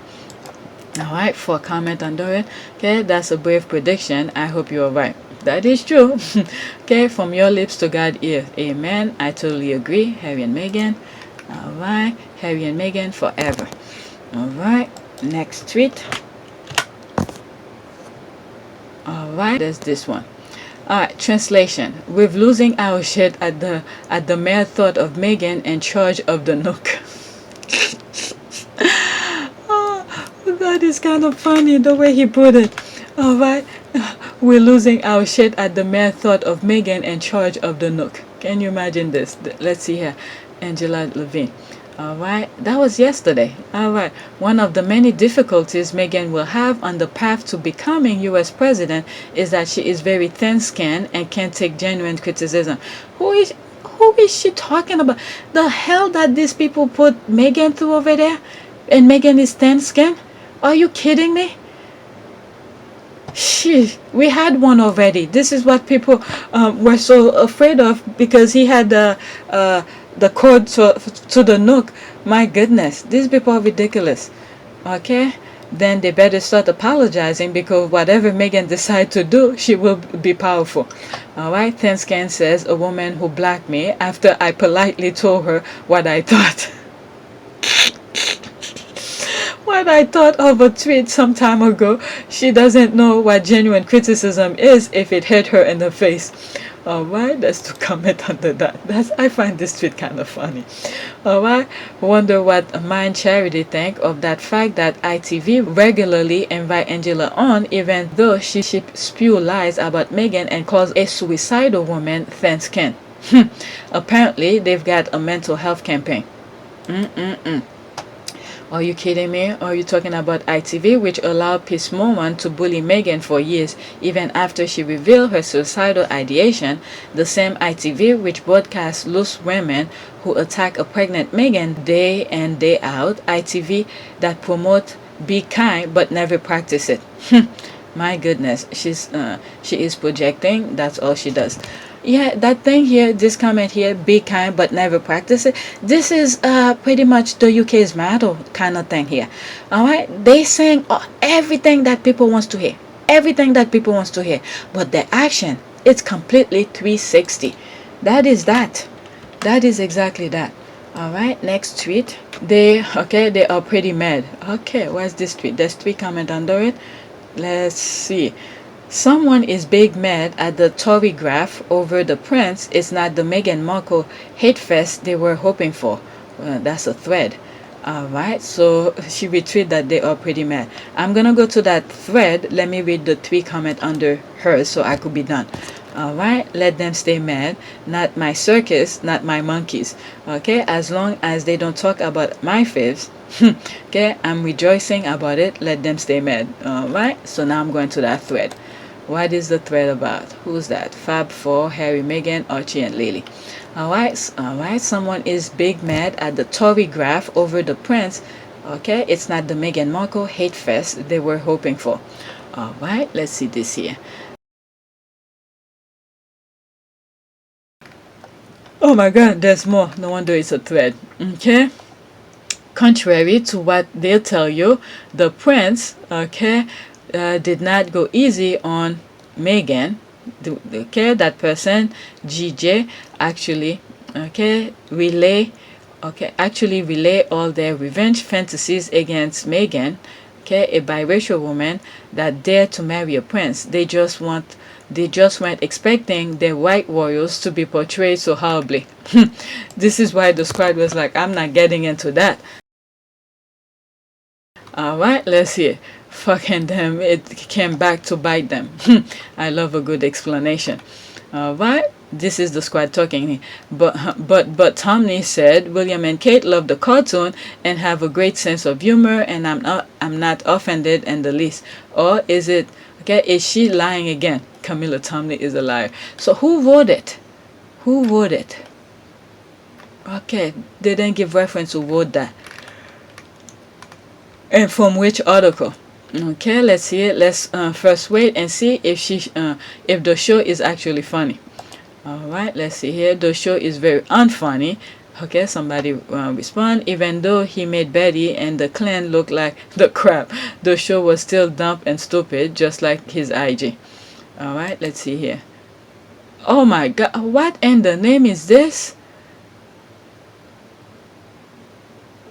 All right, for a comment under it, okay, that's a brave prediction. I hope you're right. That is true. Okay, from your lips to God's ear. Amen. I totally agree. Harry and Meghan. All right, Harry and Meghan forever. All right, next tweet. All right, there's this one. Alright, translation. We're losing our shit at the mere thought of Meghan in charge of the Nook. Oh, that is kind of funny the way he put it. Alright, we're losing our shit at the mere thought of Meghan in charge of the Nook. Can you imagine this? Let's see here. Angela Levine. Alright, that was yesterday. Alright, one of the many difficulties Meghan will have on the path to becoming US president is that she is very thin-skinned and can't take genuine criticism. Who is she talking about? The hell that these people put Meghan through over there? And Meghan is thin-skinned? Are you kidding me? Shit, we had one already. This is what people were so afraid of because he had the code to the Nook. My goodness, these people are ridiculous. Okay, then they better start apologizing because whatever Meghan decides to do, she will be powerful. All right, Thin-Scan says a woman who blocked me after I politely told her what I thought. What I thought of a tweet some time ago. She doesn't know what genuine criticism is if it hit her in the face. Alright, that's to comment under that. I find this tweet kind of funny. Alright, wonder what Mind Charity think of that fact that ITV regularly invite Angela on even though she spew lies about Meghan and calls a suicidal woman thin-skinned. Apparently, they've got a mental health campaign. Are you kidding me? Are you talking about ITV, which allowed Piers Morgan to bully Meghan for years, even after she revealed her suicidal ideation? The same ITV which broadcasts loose women who attack a pregnant Meghan day in, day out. ITV that promote be kind but never practice it. My goodness, she is projecting. That's all she does. Yeah, that thing here, this comment here, be kind but never practice it. This is pretty much the UK's motto kind of thing here. All right, they saying everything that people wants to hear, everything that people wants to hear, but their action, it's completely 360. That is exactly that. All right, next tweet. They are pretty mad. Okay, what's this tweet? There's 3 comment under it. Let's see. Someone is big mad at the Tory graph over the prince. It's not the Meghan Markle hate fest they were hoping for. That's a thread. Alright, so she retweeted that they are pretty mad. I'm gonna go to that thread. Let me read the 3 comment under hers so I could be done. Alright, let them stay mad. Not my circus, not my monkeys. Okay, as long as they don't talk about my faves. Okay, I'm rejoicing about it. Let them stay mad. Alright, so now I'm going to that thread. What is the thread about? Who's that? Fab 4, Harry, Meghan, Archie, and Lily. Alright, someone is big mad at the Tory graph over the prince. Okay, it's not the Meghan Markle hate fest they were hoping for. Alright, let's see this here. Oh my god, there's more. No wonder it's a thread. Okay. Contrary to what they'll tell you, the prince, did not go easy on Meghan. That person, GJ, actually relay all their revenge fantasies against Meghan, a biracial woman that dared to marry a prince. They just weren't expecting their white royals to be portrayed so horribly. This is why the squad was like, I'm not getting into that. All right, let's see. Fucking them, it came back to bite them. I love a good explanation. All right, this is the squad talking. But Tomney said William and Kate love the cartoon and have a great sense of humor, and I'm not offended in the least. Or is it okay? Is she lying again? Camilla Tomney is a liar. So who voted? Who voted? Okay, they didn't give reference who voted that. And from which article? Okay, let's see it. Let's first wait and see if if the show is actually funny. All right, let's see here. The show is very unfunny. Okay, somebody respond. Even though he made Betty and the clan look like the crap, the show was still dumb and stupid, just like his IG. All right, let's see here. Oh my God, what in the name is this?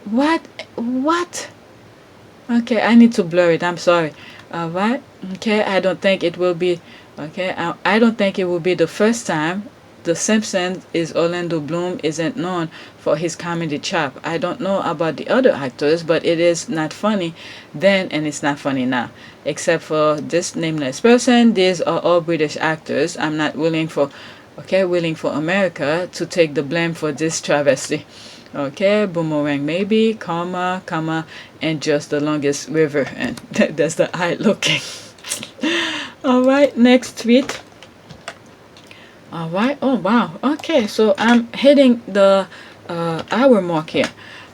What? Okay, I need to blur it. I'm sorry. All right. Okay, I don't think it will be. Okay, I don't think it will be the first time The Simpsons is Orlando Bloom isn't known for his comedy chop. I don't know about the other actors, but it is not funny then and it's not funny now. Except for this nameless person, these are all British actors. I'm not willing for America to take the blame for this travesty. Okay, boomerang maybe, comma, and just the longest river, and that's the eye looking. All right, next tweet. All right. Oh wow. Okay, so I'm hitting the hour mark here.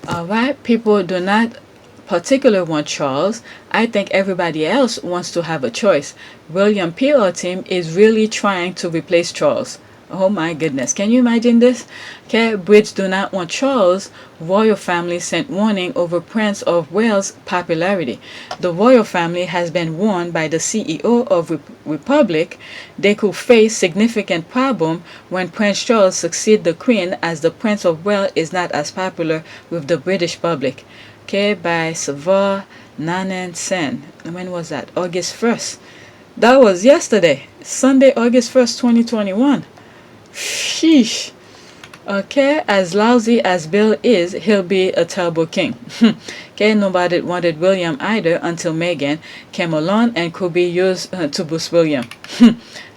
All right, people do not particularly want Charles. I think everybody else wants to have a choice. William PR team is really trying to replace Charles. Oh my goodness, can you imagine this? Okay, Brits do not want Charles. Royal family sent warning over Prince of Wales' popularity. The royal family has been warned by the CEO of Republic they could face significant problem when Prince Charles succeeds the Queen, as the Prince of Wales is not as popular with the British public. Okay, by Savar Nanan Sen. When was that? August 1st. That was yesterday, Sunday, August 1st, 2021. Sheesh. Okay, as lousy as Bill is, he'll be a terrible king. Okay, nobody wanted William either until Meghan came along and could be used to boost William.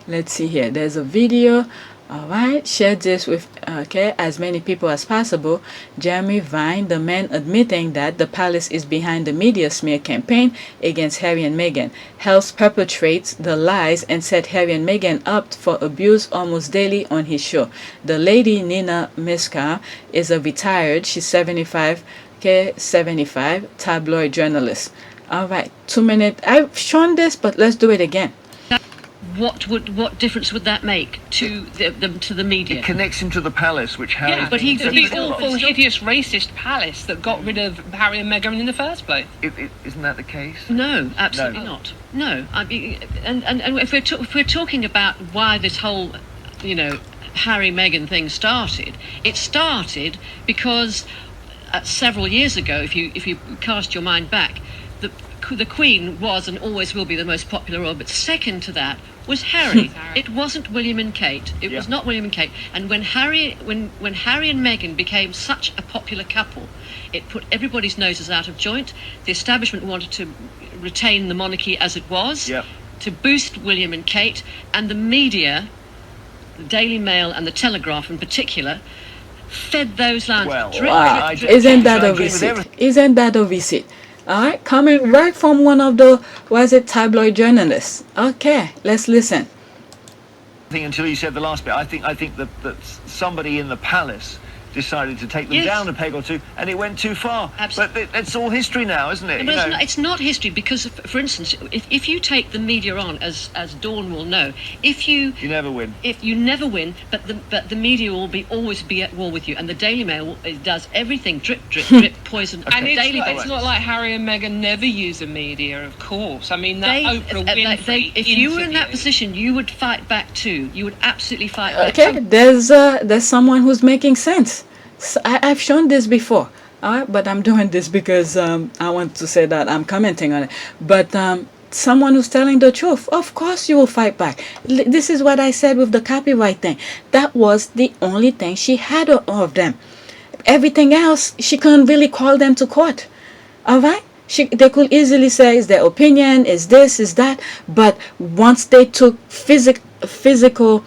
Let's see here. There's a video. All right, share this with as many people as possible. Jeremy Vine, the man admitting that the palace is behind the media smear campaign against Harry and Meghan, helps perpetrate the lies and set Harry and Meghan up for abuse almost daily on his show. The lady Nina Miska is a retired, she's 75, 75 tabloid journalist. All right, 2 minutes. I've shown this, but let's do it again. What difference would that make to the media? It connects him to the palace, which Harry. Yeah, but he's the awful, hideous, racist palace that got rid of Harry and Meghan in the first place. Isn't that the case? No, absolutely not. No, I mean, and if we're talking about why this whole, Harry Meghan thing started, it started because several years ago, if you cast your mind back, the Queen was and always will be the most popular royal, but second to that was Harry. It wasn't William and Kate. It was not William and Kate. And when Harry and Meghan became such a popular couple, it put everybody's noses out of joint. The establishment wanted to retain the monarchy as it was, to boost William and Kate, and the media, the Daily Mail and the Telegraph in particular, fed those lines. Isn't that a receipt? Isn't that a receipt? All right, coming right from one of the, tabloid journalists. Okay, let's listen. I think until you said the last bit, I think that somebody in the palace decided to take them down a peg or two, and it went too far. Absolutely. But it's all history now, isn't it? But it's not history, because, for instance, if you take the media on, as Dawn will know, you never win. If you never win, but the media will always be at war with you, and the Daily Mail does everything drip, poison. And it's not like Harry and Meghan never use the media, of course. I mean, that Oprah Winfrey if you were in that position, you would fight back too. You would absolutely fight back. Okay, there's someone who's making sense. So I've shown this before, but I'm doing this because I want to say that I'm commenting on it. But someone who's telling the truth, of course you will fight back. This is what I said with the copyright thing. That was the only thing she had of them. Everything else, she couldn't really call them to court. All right? They could easily say it's their opinion, is this, is that, but once they took physical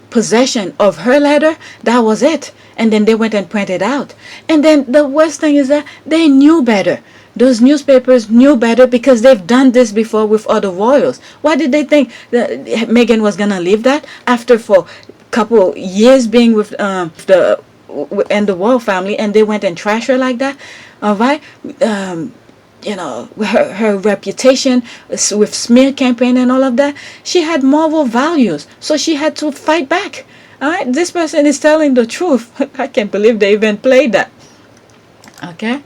possession of her letter, that was it. And then they went and printed out. And then the worst thing is that they knew better. Those newspapers knew better because they've done this before with other royals. Why did they think that Meghan was gonna leave that after for a couple years being with the royal family, and they went and trashed her like that? All right. You know, her reputation with smear campaign and all of that, she had moral values, so she had to fight back. All right, this person is telling the truth. I can't believe they even played that. Okay.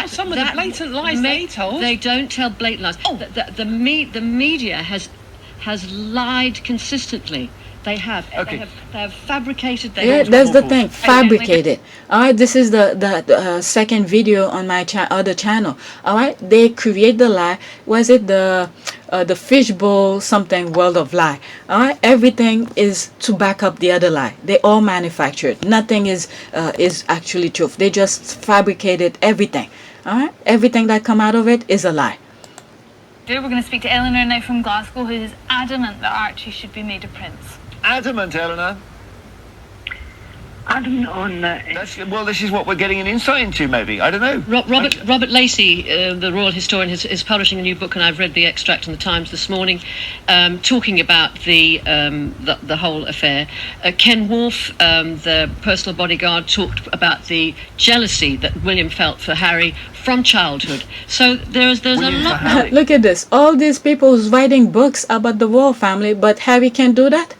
Some of the blatant lies they told. They don't tell blatant lies. Oh, the media has lied consistently. They have. Okay. They have fabricated. Yeah, that's the thing. Fabricated. All right. This is the second video on my other channel. All right. They create the lie. Was it the fishbowl something world of lie? All right. Everything is to back up the other lie. They all manufactured. Nothing is actually truth. They just fabricated everything. All right. Everything that come out of it is a lie. We're going to speak to Eleanor now from Glasgow, who is adamant that Archie should be made a prince. Adamant, Eleanor. Adamant on that. Well, this is what we're getting an insight into, maybe. I don't know. Robert Lacey, the royal historian, is publishing a new book, and I've read the extract in the Times this morning, talking about the whole affair. Ken Wolfe, the personal bodyguard, talked about the jealousy that William felt for Harry from childhood. So there's a lot. Look at this. All these people who's writing books about the royal family, but Harry can't do that.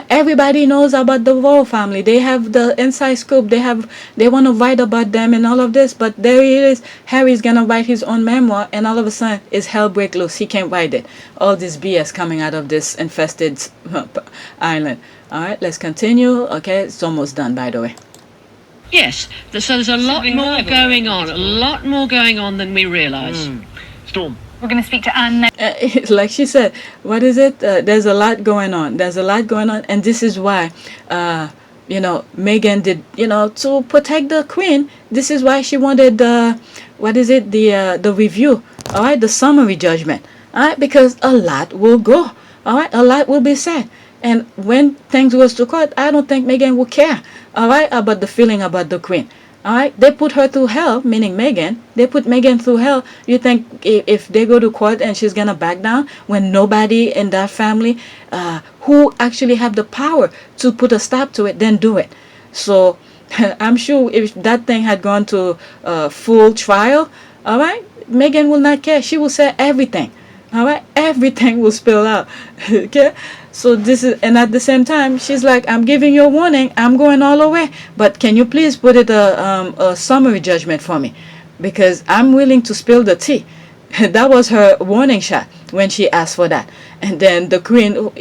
Everybody knows about the royal family. They have the inside scoop. They want to write about them and all of this. But there he is. Harry's gonna write his own memoir, and all of a sudden, it's hell break loose. He can't write it. All this BS coming out of this infested island. All right, let's continue. Okay, it's almost done, by the way. Yes, so there's a lot more going on. A lot more going on than we realise. Storm. We're going to speak to Anne now. Like she said, what is it? There's a lot going on. There's a lot going on, and this is why, Meghan did, to protect the Queen. This is why she wanted the review. All right, the summary judgment. All right, because a lot will go. All right, a lot will be said, and when things goes to court, I don't think Meghan will care. All right, about the feeling about the Queen. All right, they put her through hell, meaning Meghan. They put Meghan through hell. You think if they go to court and she's gonna back down when nobody in that family who actually have the power to put a stop to it, then do it. So I'm sure if that thing had gone to full trial, all right, Meghan will not care. She will say everything. All right, everything will spill out. Okay. So this is, and at the same time, she's like, I'm giving you a warning. I'm going all the way. But can you please put it a summary judgment for me? Because I'm willing to spill the tea. That was her warning shot when she asked for that. And then the Queen,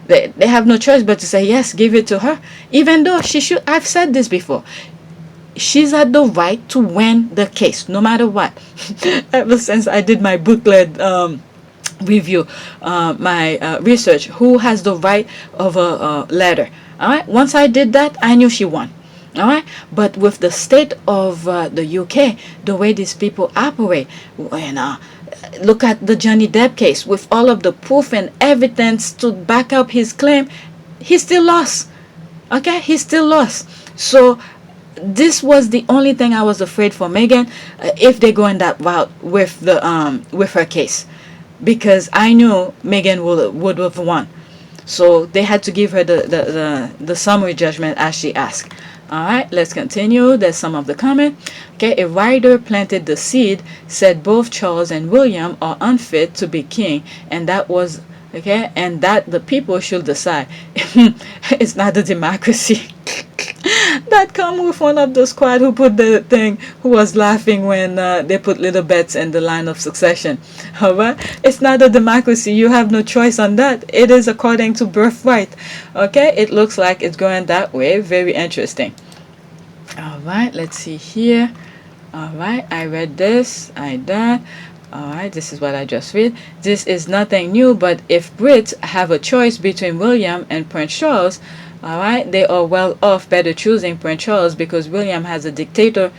they have no choice but to say, yes, give it to her. Even though she should, I've said this before. She's had the right to win the case, no matter what. Ever since I did my booklet, review my research, who has the right of a letter. All right, once I did that, I knew she won. All right, but with the state of the UK, the way these people operate, look at the Johnny Depp case with all of the proof and evidence to back up his claim, he still lost. Okay, he still lost. So this was the only thing I was afraid for Meghan, if they go in that route with her case. Because I knew Meghan would have won. So they had to give her the summary judgment as she asked. All right, let's continue. There's some of the comment. Okay, a writer planted the seed, said both Charles and William are unfit to be king, and that was, okay, and that the people should decide. It's not a democracy. That come with one of the squad who put the thing, who was laughing when they put little bets in the line of succession. Alright, it's not a democracy. You have no choice on that. It is according to birthright. Okay, it looks like it's going that way. Very interesting. Alright, let's see here. Alright, I read this, that. Alright, this is what I just read. This is nothing new, but if Brits have a choice between William and Prince Charles, All right, they are well off better choosing Prince Charles because William has a dictator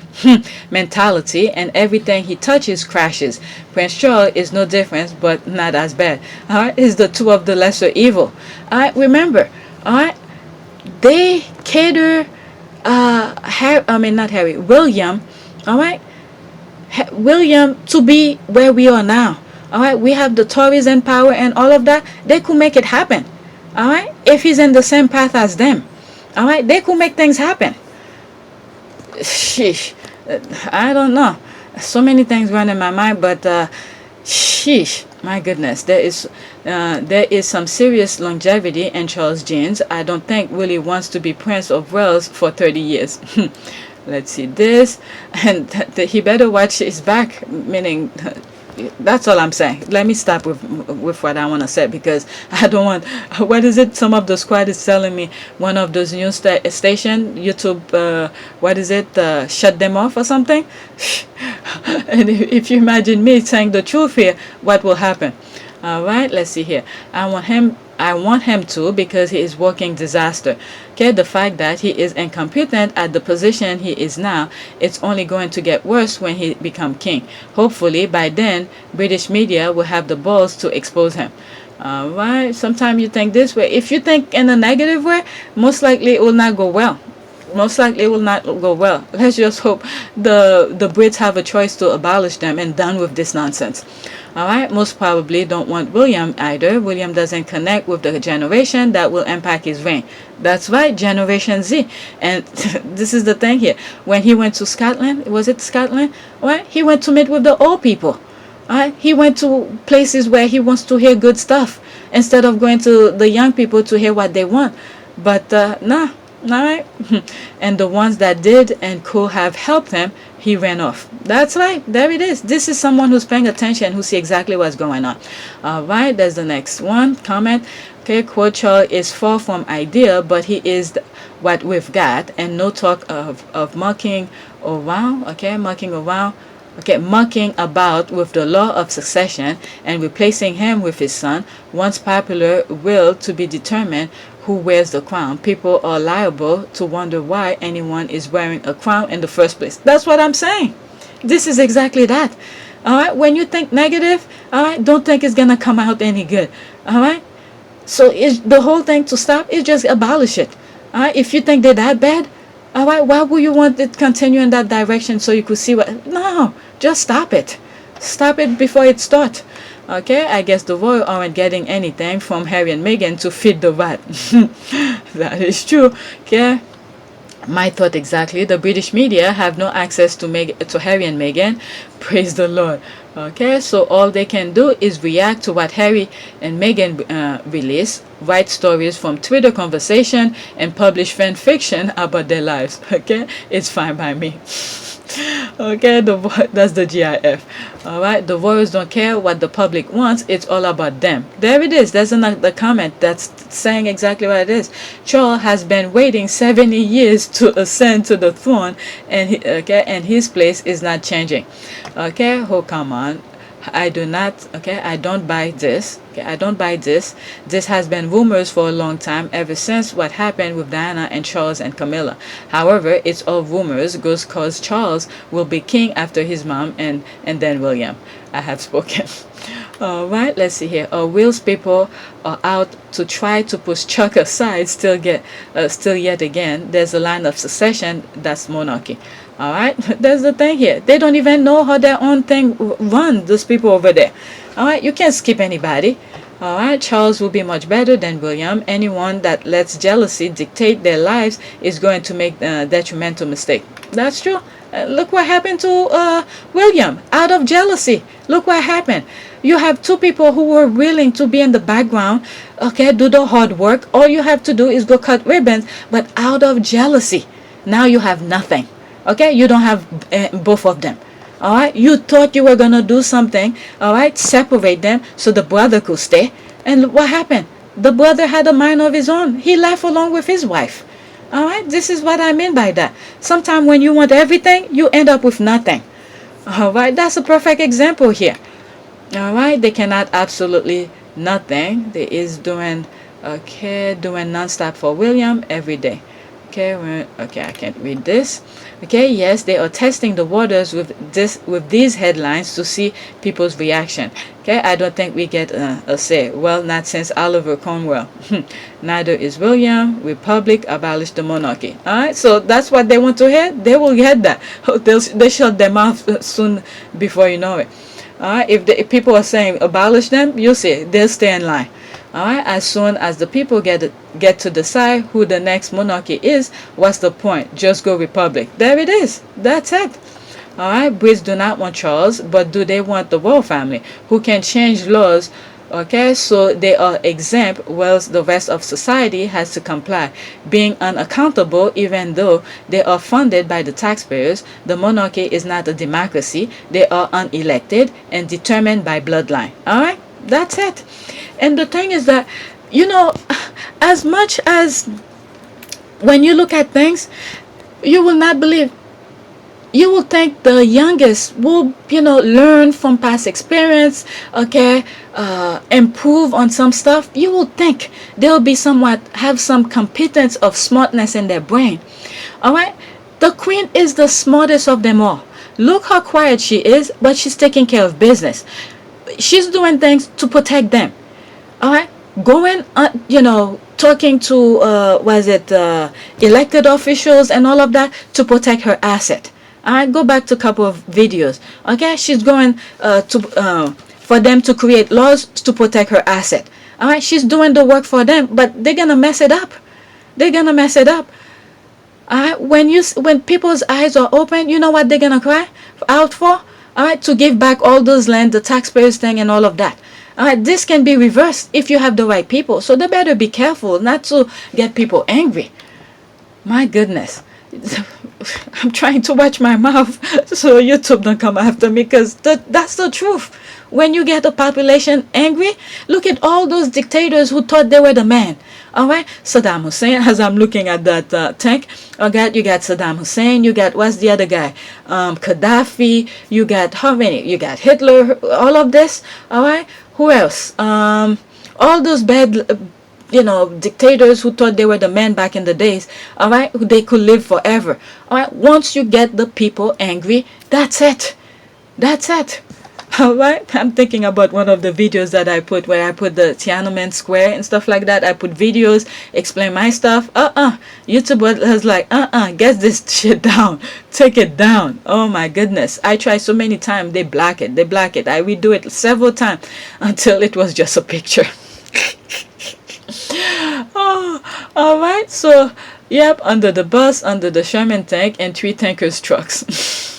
mentality and everything he touches crashes. Prince Charles is no different, but not as bad. All right, is the two of the lesser evil. All right, remember. All right, they cater. Not Harry. William. All right, William to be where we are now. All right, we have the Tories in power and all of that. They could make it happen. All right, if he's in the same path as them, all right, they could make things happen. Sheesh, I don't know. So many things run in my mind, but sheesh, my goodness, there is some serious longevity in Charles' genes. I don't think Willie wants to be Prince of Wales for 30 years. Let's see this, and he better watch his back. Meaning. That's all I'm saying. Let me stop with what I want to say because I don't want. What is it? Some of the squad is telling me one of those news station YouTube. What is it? Shut them off or something. And if you imagine me saying the truth here, what will happen? All right. Let's see here. I want him to because he is working disaster. Okay, the fact that he is incompetent at the position he is now, it's only going to get worse when he become king. Hopefully by then British media will have the balls to expose him. All right, sometimes you think this way. If you think in a negative way, most likely it will not go well. Most likely it will not go well. Let's just hope the Brits have a choice to abolish them and done with this nonsense. All right, most probably don't want William either. William doesn't connect with the generation that will impact his reign. That's right, Generation Z. And this is the thing here. When he went to Scotland, was it Scotland? All right, he went to meet with the old people. All right, he went to places where he wants to hear good stuff instead of going to the young people to hear what they want. But nah. All right, and the ones that did and could have helped him, he ran off. That's right, there it is. This is someone who's paying attention, who see exactly what's going on. All right, there's the next one comment. Okay, quote, Charles is far from ideal, but he is what we've got, and no talk of mucking around. Okay, mucking around. Okay, mucking about with the law of succession and replacing him with his son. Once popular will to be determined who wears the crown. People are liable to wonder why anyone is wearing a crown in the first place. That's what I'm saying. This is exactly that. All right, when you think negative, all right, don't think it's gonna come out any good. All right, so the whole thing to stop is just abolish it. All right, if you think they're that bad, all right, why would you want it to continue in that direction so you could see what? No, just stop it. Stop it before it starts. Okay, I guess the royal aren't getting anything from Harry and Meghan to feed the rat. That is true. Okay, my thought exactly. The British media have no access to Harry and Meghan. Praise the Lord. Okay, so all they can do is react to what Harry and Meghan release, write stories from Twitter conversation, and publish fan fiction about their lives. Okay, it's fine by me. Okay, that's the GIF. All right, the royals don't care what the public wants. It's all about them. There it is. There's another comment that's saying exactly what it is. Charles has been waiting 70 years to ascend to the throne, and his place is not changing. Okay, oh come on. I don't buy this. Okay, I don't buy this. This has been rumors for a long time, ever since what happened with Diana and Charles and Camilla. However, it's all rumors, because Charles will be king after his mom and then William. I have spoken. All right, let's see here. Will's people are out to try to push Chuck aside. Still yet again, there's a line of succession that's monarchy. All right, there's the thing here. They don't even know how their own thing run. Those people over there. All right, you can't skip anybody. All right, Charles will be much better than William. Anyone that lets jealousy dictate their lives is going to make a detrimental mistake. That's true. Look what happened to William. Out of jealousy, look what happened. You have two people who were willing to be in the background, okay, do the hard work. All you have to do is go cut ribbons, but out of jealousy, now you have nothing. Okay, you don't have both of them. All right, you thought you were gonna do something. All right, separate them so the brother could stay. And what happened? The brother had a mind of his own. He left along with his wife. All right, this is what I mean by that. Sometimes when you want everything, you end up with nothing. All right, that's a perfect example here. All right, they cannot absolutely nothing. They is doing Okay, doing non-stop for William every day. Okay, okay, I can't read this. Okay, yes, they are testing the waters with these headlines to see people's reaction. Okay, I don't think we get a say. Well, not since Oliver Cromwell. Neither is William. Republic abolished the monarchy. All right, so that's what they want to hear. They will get that. They shut their mouth soon before you know it. All right, if people are saying abolish them, you'll see they'll stay in line. Alright, as soon as the people get to decide who the next monarchy is, what's the point? Just go republic. There it is. That's it. Alright, Brits do not want Charles, but do they want the royal family who can change laws? Okay, so they are exempt, whilst the rest of society has to comply, being unaccountable even though they are funded by the taxpayers. The monarchy is not a democracy. They are unelected and determined by bloodline. Alright, that's it. And the thing is that, you know, as much as when you look at things, you will not believe. You will think the youngest will, you know, learn from past experience, okay, improve on some stuff. You will think they'll be have some competence of smartness in their brain. All right, the queen is the smartest of them all. Look how quiet she is, but she's taking care of business. She's doing things to protect them. All right, going, you know, talking to elected officials and all of that to protect her asset. All right, go back to a couple of videos. Okay, she's going for them to create laws to protect her asset. All right, she's doing the work for them, but they're gonna mess it up. They're gonna mess it up. All right, when people's eyes are open, you know what they're gonna cry out for? All right, to give back all those land, the taxpayers thing, and all of that. Alright, this can be reversed if you have the right people. So they better be careful not to get people angry. My goodness. I'm trying to watch my mouth so YouTube don't come after me, because that's the truth. When you get the population angry, look at all those dictators who thought they were the man. Alright, Saddam Hussein, as I'm looking at that tank, okay, you got Saddam Hussein, you got, what's the other guy? Gaddafi, you got, how many? You got Hitler, all of this, alright? Who else? All those bad, you know, dictators who thought they were the men back in the days, alright? They could live forever. Alright, once you get the people angry, that's it. That's it. Alright, I'm thinking about one of the videos that I put where I put the Tiananmen Square and stuff like that. I put videos, explain my stuff. YouTube was like, get this shit down. Take it down. Oh my goodness. I tried so many times. They black it. I redo it several times until it was just a picture. Oh, alright. So, yep, under the bus, under the Sherman tank, and 3 tankers trucks.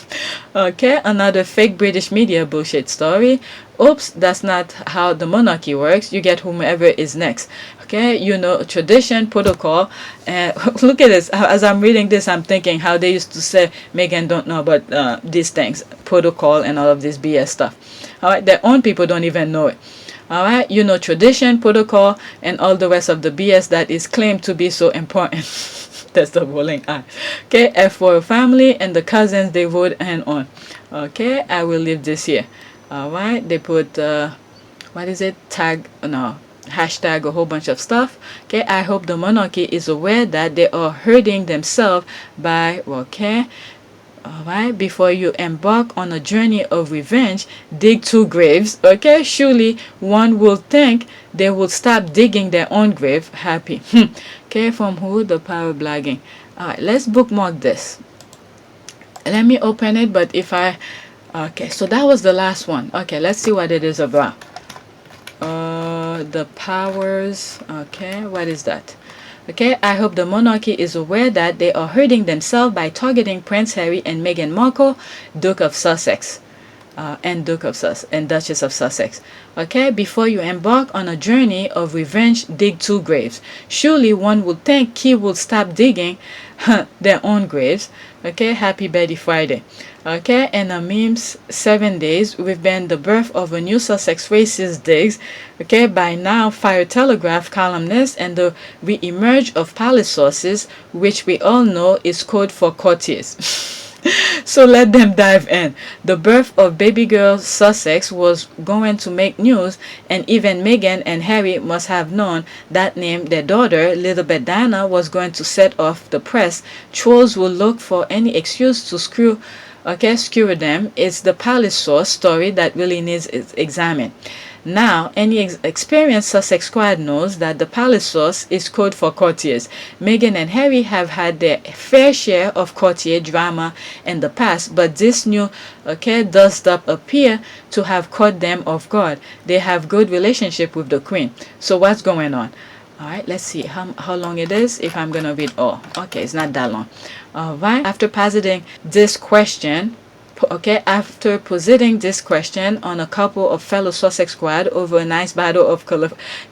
Okay, another fake British media bullshit story. Oops, that's not how the monarchy works. You get whomever is next. Okay, you know, tradition, protocol. And look at this. As I'm reading this, I'm thinking how they used to say Meghan don't know about these things, protocol and all of this BS stuff. Alright, their own people don't even know it. Alright, you know, tradition, protocol, and all the rest of the BS that is claimed to be so important. That's the rolling eye. Okay, F for family and the cousins they vote and on. Okay, I will leave this here. Alright, they put what is it? Hashtag a whole bunch of stuff. Okay, I hope the monarchy is aware that they are hurting themselves by, okay. Alright, before you embark on a journey of revenge, dig 2 graves. Okay, surely one will think they will stop digging their own grave. Happy. Okay, from who? The power blogging. Alright, let's bookmark this. Let me open it, but if I... Okay, so that was the last one. Okay, let's see what it is about. The powers... Okay, what is that? Okay, I hope the monarchy is aware that they are hurting themselves by targeting Prince Harry and Meghan Markle, Duke of Sussex, and Duchess of Sussex. Okay, before you embark on a journey of revenge, dig 2 graves. Surely one would think he would stop digging their own graves. Okay, happy Betty Friday. Okay, and the memes 7 days. We've been the birth of a new Sussex racist digs. Okay, by now Fire Telegraph columnists and the re-emerge of palace sources, which we all know is code for courtiers. So let them dive in. The birth of baby girl Sussex was going to make news, and even Meghan and Harry must have known that name their daughter, little bit Diana, was going to set off the press. Trolls will look for any excuse to skewer them. It's the palace source story that really needs examined. Now, any experienced Sussex squad knows that the palace source is code for courtiers. Meghan and Harry have had their fair share of courtier drama in the past, but this new dust-up appear to have caught them off guard. They have good relationship with the Queen. So what's going on? Alright, let's see how long it is, if I'm gonna read all. Okay, it's not that long. Alright, after positing this question on a couple of fellow Sussex squad over a nice bottle of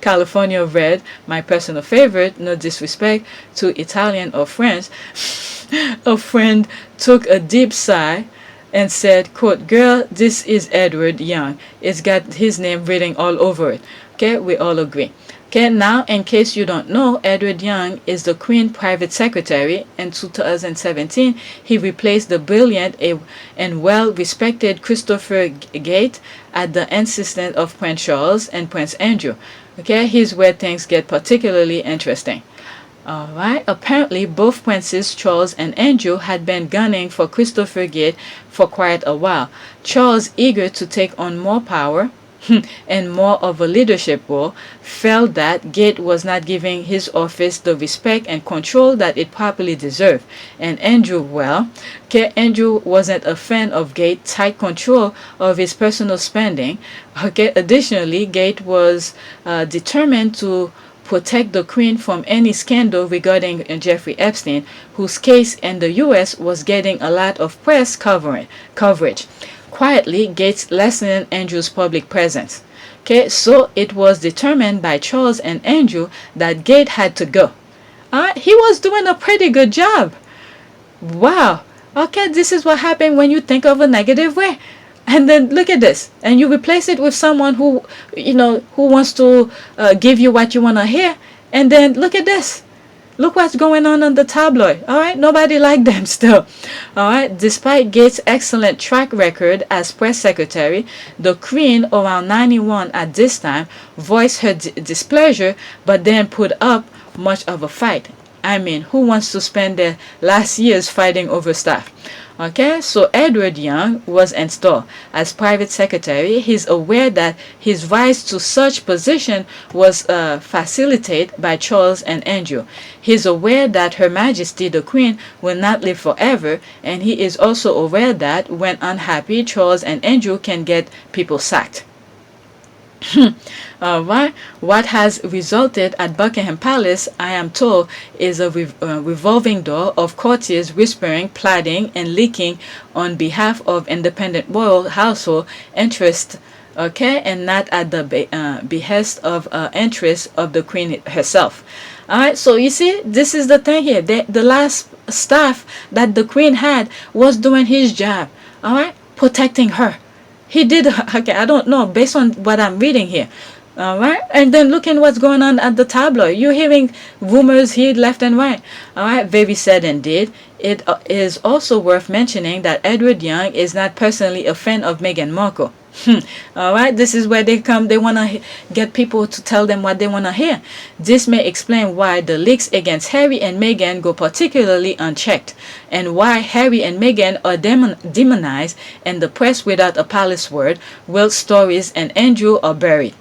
California Red, my personal favorite, no disrespect to Italian or French, a friend took a deep sigh and said, quote, "Girl, this is Edward Young. It's got his name written all over it." Okay, we all agree. Okay, now in case you don't know, Edward Young is the Queen Private Secretary. In 2017, he replaced the brilliant and well-respected Christopher Gate at the insistence of Prince Charles and Prince Andrew. Okay, here's where things get particularly interesting. Alright, apparently both Princes Charles and Andrew had been gunning for Christopher Gate for quite a while. Charles, eager to take on more power and more of a leadership role, felt that Gate was not giving his office the respect and control that it properly deserved. And Andrew, Andrew wasn't a fan of Gate's tight control of his personal spending. Additionally, Gate was determined to protect the Queen from any scandal regarding Jeffrey Epstein, whose case in the US was getting a lot of press coverage. Quietly, Gates lessened Andrew's public presence. So it was determined by Charles and Andrew that Gate had to go. He was doing a pretty good job. Wow. This is what happened when you think of a negative way. And then look at this, and you replace it with someone who wants to give you what you want to hear. And then look at this. Look what's going on the tabloid. Alright, nobody liked them still. Alright, despite Gates' excellent track record as press secretary, the Queen, around 91 at this time, voiced her displeasure, but then put up much of a fight. I mean, who wants to spend their last years fighting over stuff? So Edward Young was installed as private secretary. He's aware that his rise to such position was facilitated by Charles and Andrew. He's aware that Her Majesty the Queen will not live forever, and he is also aware that when unhappy, Charles and Andrew can get people sacked. What has resulted at Buckingham Palace, I am told, is a revolving door of courtiers whispering, plotting, and leaking on behalf of independent royal household interests, and not at the behest of interests of the Queen herself. Alright, so you see, this is the thing here. The last staff that the Queen had was doing his job, alright, protecting her. He did, I don't know, based on what I'm reading here. Alright, and then looking what's going on at the tabloid. You're hearing rumors here left and right. Alright, very sad indeed. It is also worth mentioning that Edward Young is not personally a fan of Meghan Markle. Alright, this is where they come. They want to get people to tell them what they want to hear. This may explain why the leaks against Harry and Meghan go particularly unchecked, and why Harry and Meghan are demonized in the press without a palace word, while stories and Andrew are buried.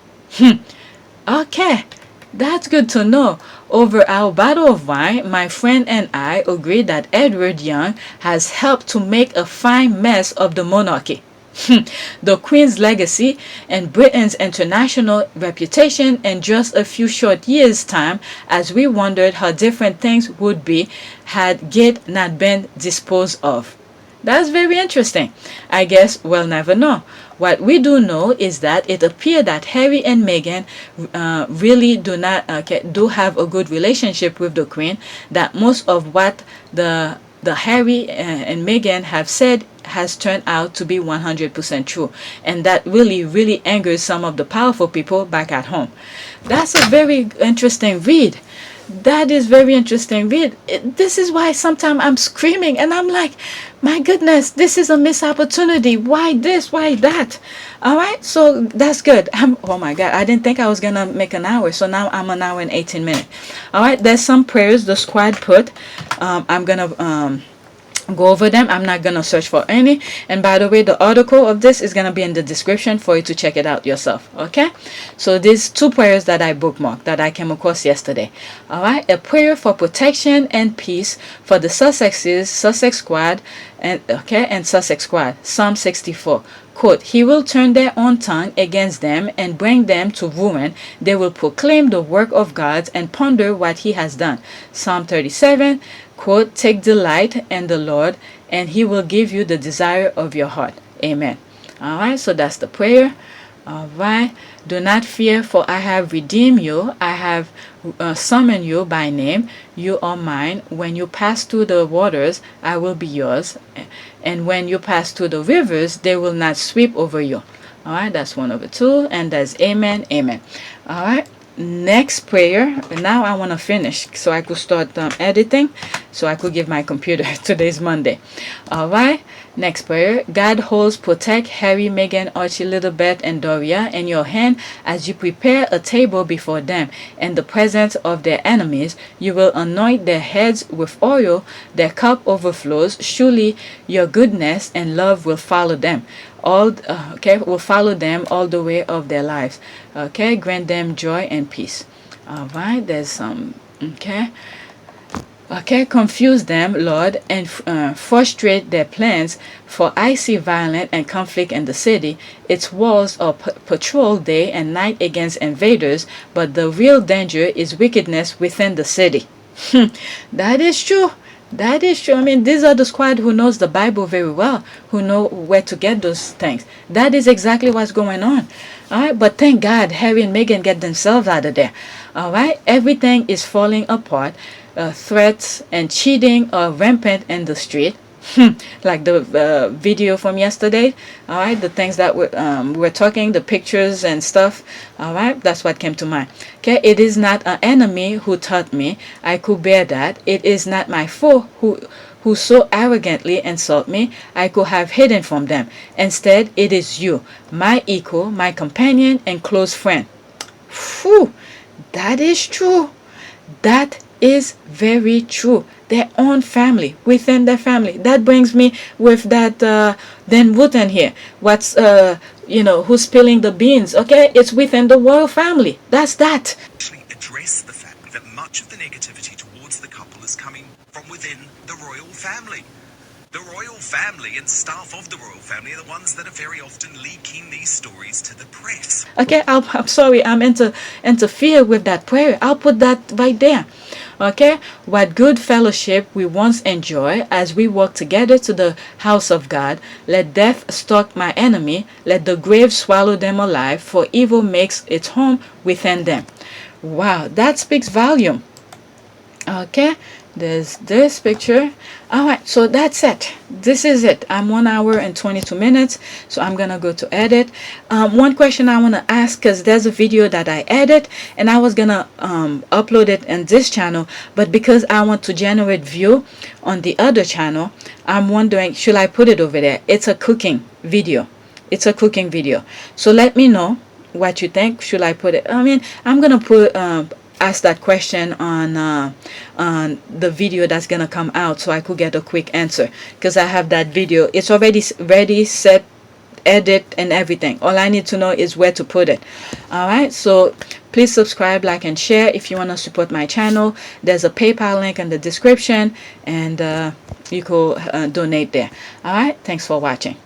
Okay, that's good to know. Over our bottle of wine, my friend and I agree that Edward Young has helped to make a fine mess of the monarchy. The Queen's legacy and Britain's international reputation in just a few short years' time, as we wondered how different things would be had Gate not been disposed of. That's very interesting. I guess we'll never know. What we do know is that it appears that Harry and Meghan really do have a good relationship with the Queen, that most of what the Harry and Meghan have said has turned out to be 100% true, and that really angers some of the powerful people back at home. That's a very interesting read. That is very interesting. This is why sometimes I'm screaming and I'm like, my goodness, this is a missed opportunity. Why this? Why that? All right, so that's good. Oh my God, I didn't think I was gonna make an hour, so now I'm an hour and 18 minutes. All right, there's some prayers the squad put. I'm gonna go over them. I'm not gonna search for any, and by the way, the article of this is gonna be in the description for you to check it out yourself. Okay, so these two prayers that I bookmarked that I came across yesterday. All right, a prayer for protection and peace for the Sussexes, Sussex squad, and Sussex squad. Psalm 64. Quote, he will turn their own tongue against them and bring them to ruin. They will proclaim the work of God and ponder what he has done. Psalm 37. Quote, take delight in the Lord and he will give you the desire of your heart. Amen. All right, so that's the prayer. All right, do not fear, for I have redeemed you. I have summoned you by name. You are mine. When you pass through the waters, I will be yours. And when you pass through the rivers, they will not sweep over you. All right, that's 1 over 2, and that's amen, amen. All right, next prayer. Now I want to finish so I could start editing, so I could give my computer. Today's Monday. All right, next prayer. God holds, protect Harry, Meghan, Archie, Littlebeth, and Doria in your hand as you prepare a table before them in the presence of their enemies. You will anoint their heads with oil, their cup overflows. Surely your goodness and love will follow them will follow them all the way of their lives. Okay, grant them joy and peace. All right, there's some confuse them, Lord, and frustrate their plans, for I see violence and conflict in the city. Its walls are patrolled day and night against invaders, but the real danger is wickedness within the city. That is true. That is true. I mean, these are the squad who knows the Bible very well, who know where to get those things. That is exactly what's going on. All right, but thank God Harry and Meghan get themselves out of there. All right, everything is falling apart. Threats and cheating are rampant in the street. Like the video from yesterday. All right, the things that we're talking, the pictures and stuff. All right, that's what came to mind. Okay, it is not an enemy who taught me. I could bear that. It is not my foe who so arrogantly insult me. I could have hidden from them. Instead, it is you, my equal, my companion and close friend. Whew, that is true. That is very true. Their own family, within their family. That brings me with that then Woot in here. What's who's spilling the beans? Okay, it's within the royal family. That's that. Actually address the fact that much of the negativity towards the couple is coming from within the royal family. The royal family and staff of the royal family are the ones that are very often leaking these stories to the press. Okay, I'm sorry, I'm interfere with that prayer. I'll put that right there. Okay, what good fellowship we once enjoy as we walk together to the house of God. Let death stalk my enemy. Let the grave swallow them alive, for evil makes its home within them. Wow, that speaks volume. Okay, there's this picture. All right, so that's it. This is it. I'm 1 hour and 22 minutes, so I'm gonna go to edit. One question I want to ask, because there's a video that I edit and I was gonna upload it in this channel, but because I want to generate view on the other channel, I'm wondering, should I put it over there? It's a cooking video. It's a cooking video. So let me know what you think. Should I put it? I mean, I'm gonna put ask that question on the video that's gonna come out, so I could get a quick answer, because I have that video. It's already ready, set, edit and everything. All I need to know is where to put it. All right, so please subscribe, like and share if you want to support my channel. There's a PayPal link in the description, and you could donate there. All right, thanks for watching.